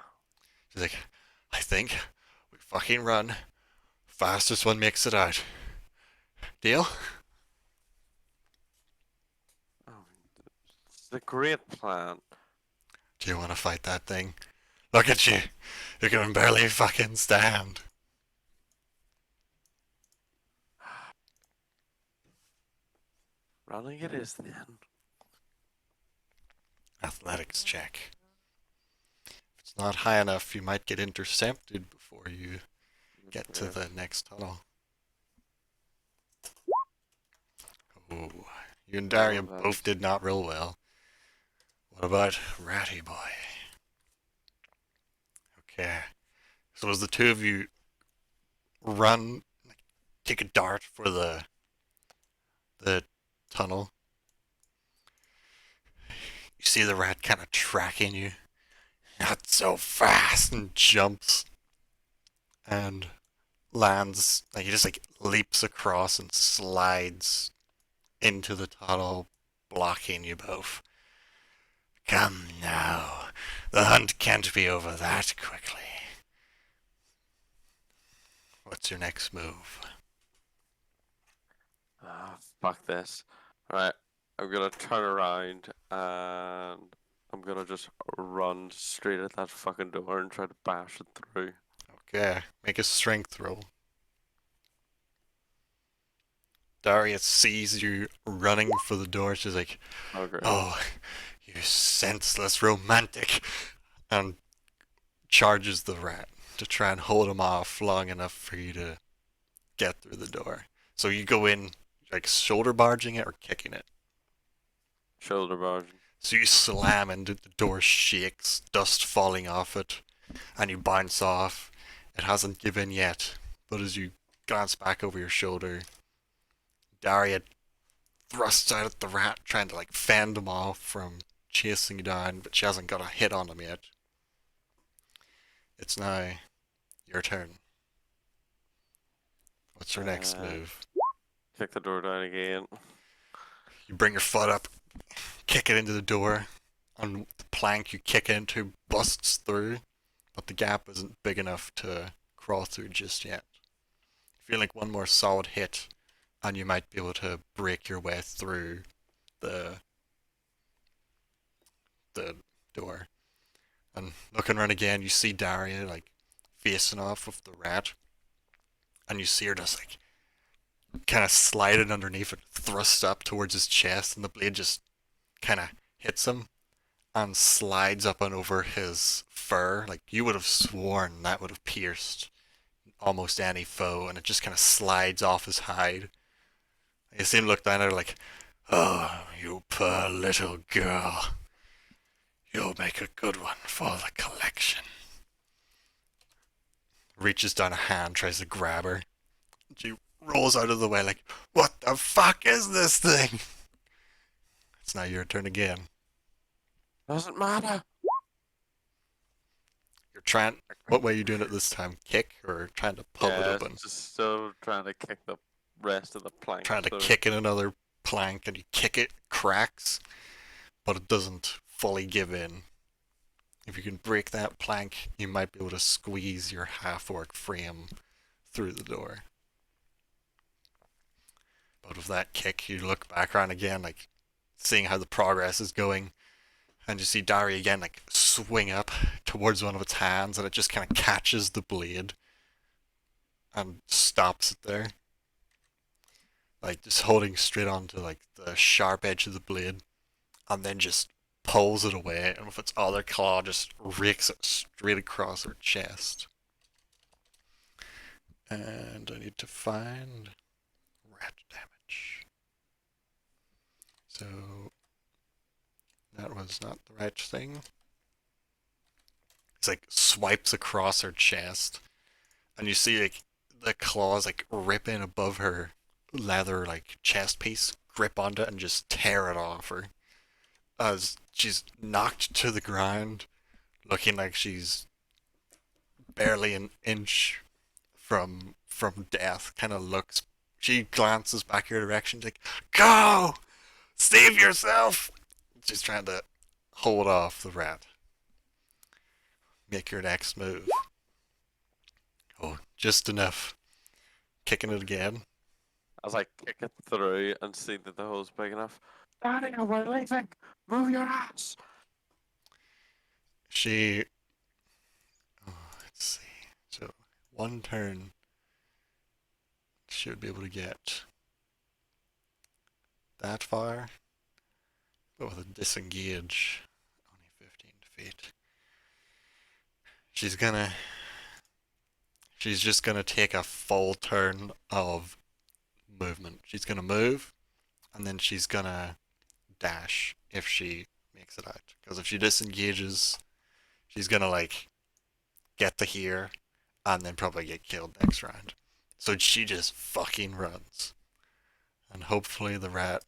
She's like, I think we fucking run. Fastest one makes it out. Deal? Oh, it's a great plan. Do you want to fight that thing? Look at you. You can barely fucking stand. Running it is then. Athletics check. If it's not high enough, you might get intercepted before you get to Yeah. the next tunnel. Ooh. You and Daria Oh, both did not real well. What about Ratty Boy? Okay. So as the two of you run, take a dart for the tunnel, you see the rat kind of tracking you. Not so fast, and jumps and lands. Like he just like leaps across and slides into the tunnel, blocking you both. Come now, the hunt can't be over that quickly. What's your next move? Ah, fuck this. Right, I'm gonna turn around and I'm gonna just run straight at that fucking door and try to bash it through. Okay, make a strength roll. Daria sees you running for the door. She's like, Okay. "Oh, you senseless romantic," and charges the rat to try and hold him off long enough for you to get through the door. So you go in like shoulder barging it or kicking it. Shoulder barge. So you slam into the door, shakes, dust falling off it, and you bounce off. It hasn't given yet, but as you glance back over your shoulder, Daria thrusts out at the rat, trying to like fend him off from chasing you down, but she hasn't got a hit on him yet. It's now your turn. What's your next Uh, move? Kick the door down again. You bring your foot up, kick it into the door, and the plank you kick into busts through, but the gap isn't big enough to crawl through just yet. You feel like one more solid hit, and you might be able to break your way through the the door. And looking around again, you see Daria like facing off with the rat, and you see her just like kind of sliding underneath it, thrust up towards his chest, and the blade just kind of hits him and slides up and over his fur. Like you would have sworn that would have pierced almost any foe, and it just kind of slides off his hide. You see him look down at her like, "Oh, you poor little girl. You'll make a good one for the collection." Reaches down a hand, tries to grab her. She rolls out of the way like, "What the fuck is this thing?" It's now your turn again. Doesn't matter. You're trying. What way are you doing it this time? Kick or trying to pull it Yeah, it's open? just still trying to kick the rest of the plank Trying to through. kick in another plank, and you kick it, cracks, but it doesn't fully give in. If you can break that plank, you might be able to squeeze your half orc frame through the door. But with that kick, you look back around again, like seeing how the progress is going, and you see Dari again, like swing up towards one of its hands, and it just kind of catches the blade and stops it there, like just holding straight onto like the sharp edge of the blade, and then just pulls it away, and with its other claw just rakes it straight across her chest. And I need to find rat damage. So that was not the right thing. It's like swipes across her chest, and you see like the claws like ripping above her leather like chest piece, grip onto it and just tear it off her as she's knocked to the ground, looking like she's barely an inch from death. Kind of looks. She glances back your direction, like, "Go, save yourself!" She's trying to hold off the rat. Make your next move. Oh, just enough. Kicking it again. As I kick it through and see that the hole's big enough. Daddy, we're leaving. Move your ass. She Let's see. So, one turn should be able to get that far, but with a disengage, only 15 feet. She's just gonna take a full turn of movement. She's gonna move, and then she's gonna dash if she makes it out. Because if she disengages, she's gonna like get to here, and then probably get killed next round. So she just fucking runs, and hopefully the rat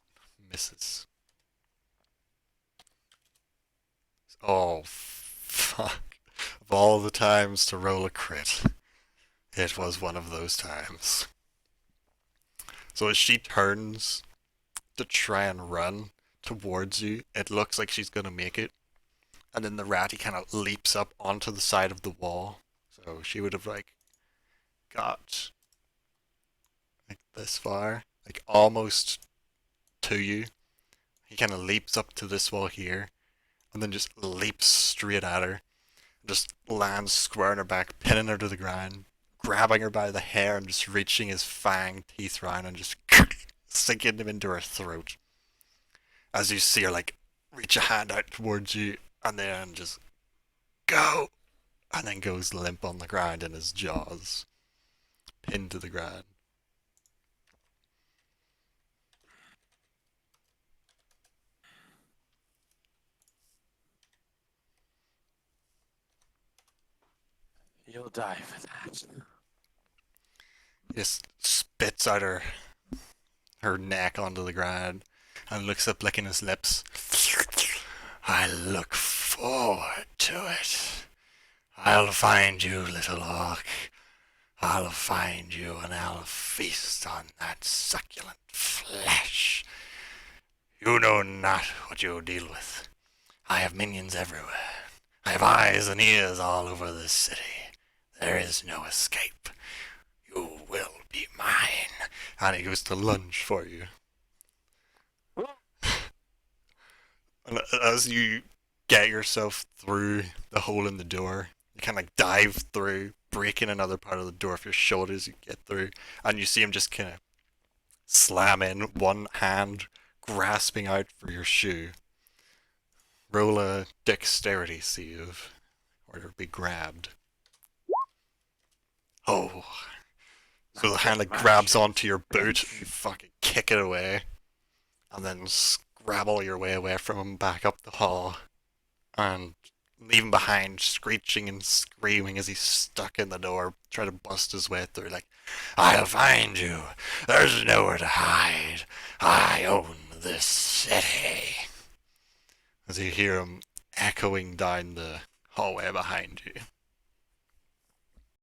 misses. Oh fuck! Of all the times to roll a crit, it was one of those times. So as she turns to try and run towards you, it looks like she's gonna make it. And then the ratty kind of leaps up onto the side of the wall. So she would have like got like this far, like almost to you. He kind of leaps up to this wall here, and then just leaps straight at her. Just lands square in her back, pinning her to the ground, grabbing her by the hair and just reaching his fang teeth round and just sinking them into her throat. As you see her like reach a hand out towards you and then just go, and then goes limp on the ground in his jaws, pinned to the ground. You'll die for that. Just spits out her neck onto the ground and looks up, licking his lips. I look forward to it. I'll find you, little orc. I'll find you and I'll feast on that succulent flesh. You know not what you deal with. I have minions everywhere. I have eyes and ears all over this city. There is no escape. You will be mine. And he goes to lunge for you. And as you get yourself through the hole in the door, you kind of like dive through, breaking another part of the door with your shoulders. You get through, and you see him just kind of slam in, one hand grasping out for your shoe. Roll a dexterity save, or it'll be grabbed. Oh. So the hand like grabs onto your boot, you fucking kick it away, and then scrabble your way away from him back up the hall, and leave him behind, screeching and screaming as he's stuck in the door, trying to bust his way through, like, I'll find you. There's nowhere to hide. I own this city. As you hear him echoing down the hallway behind you.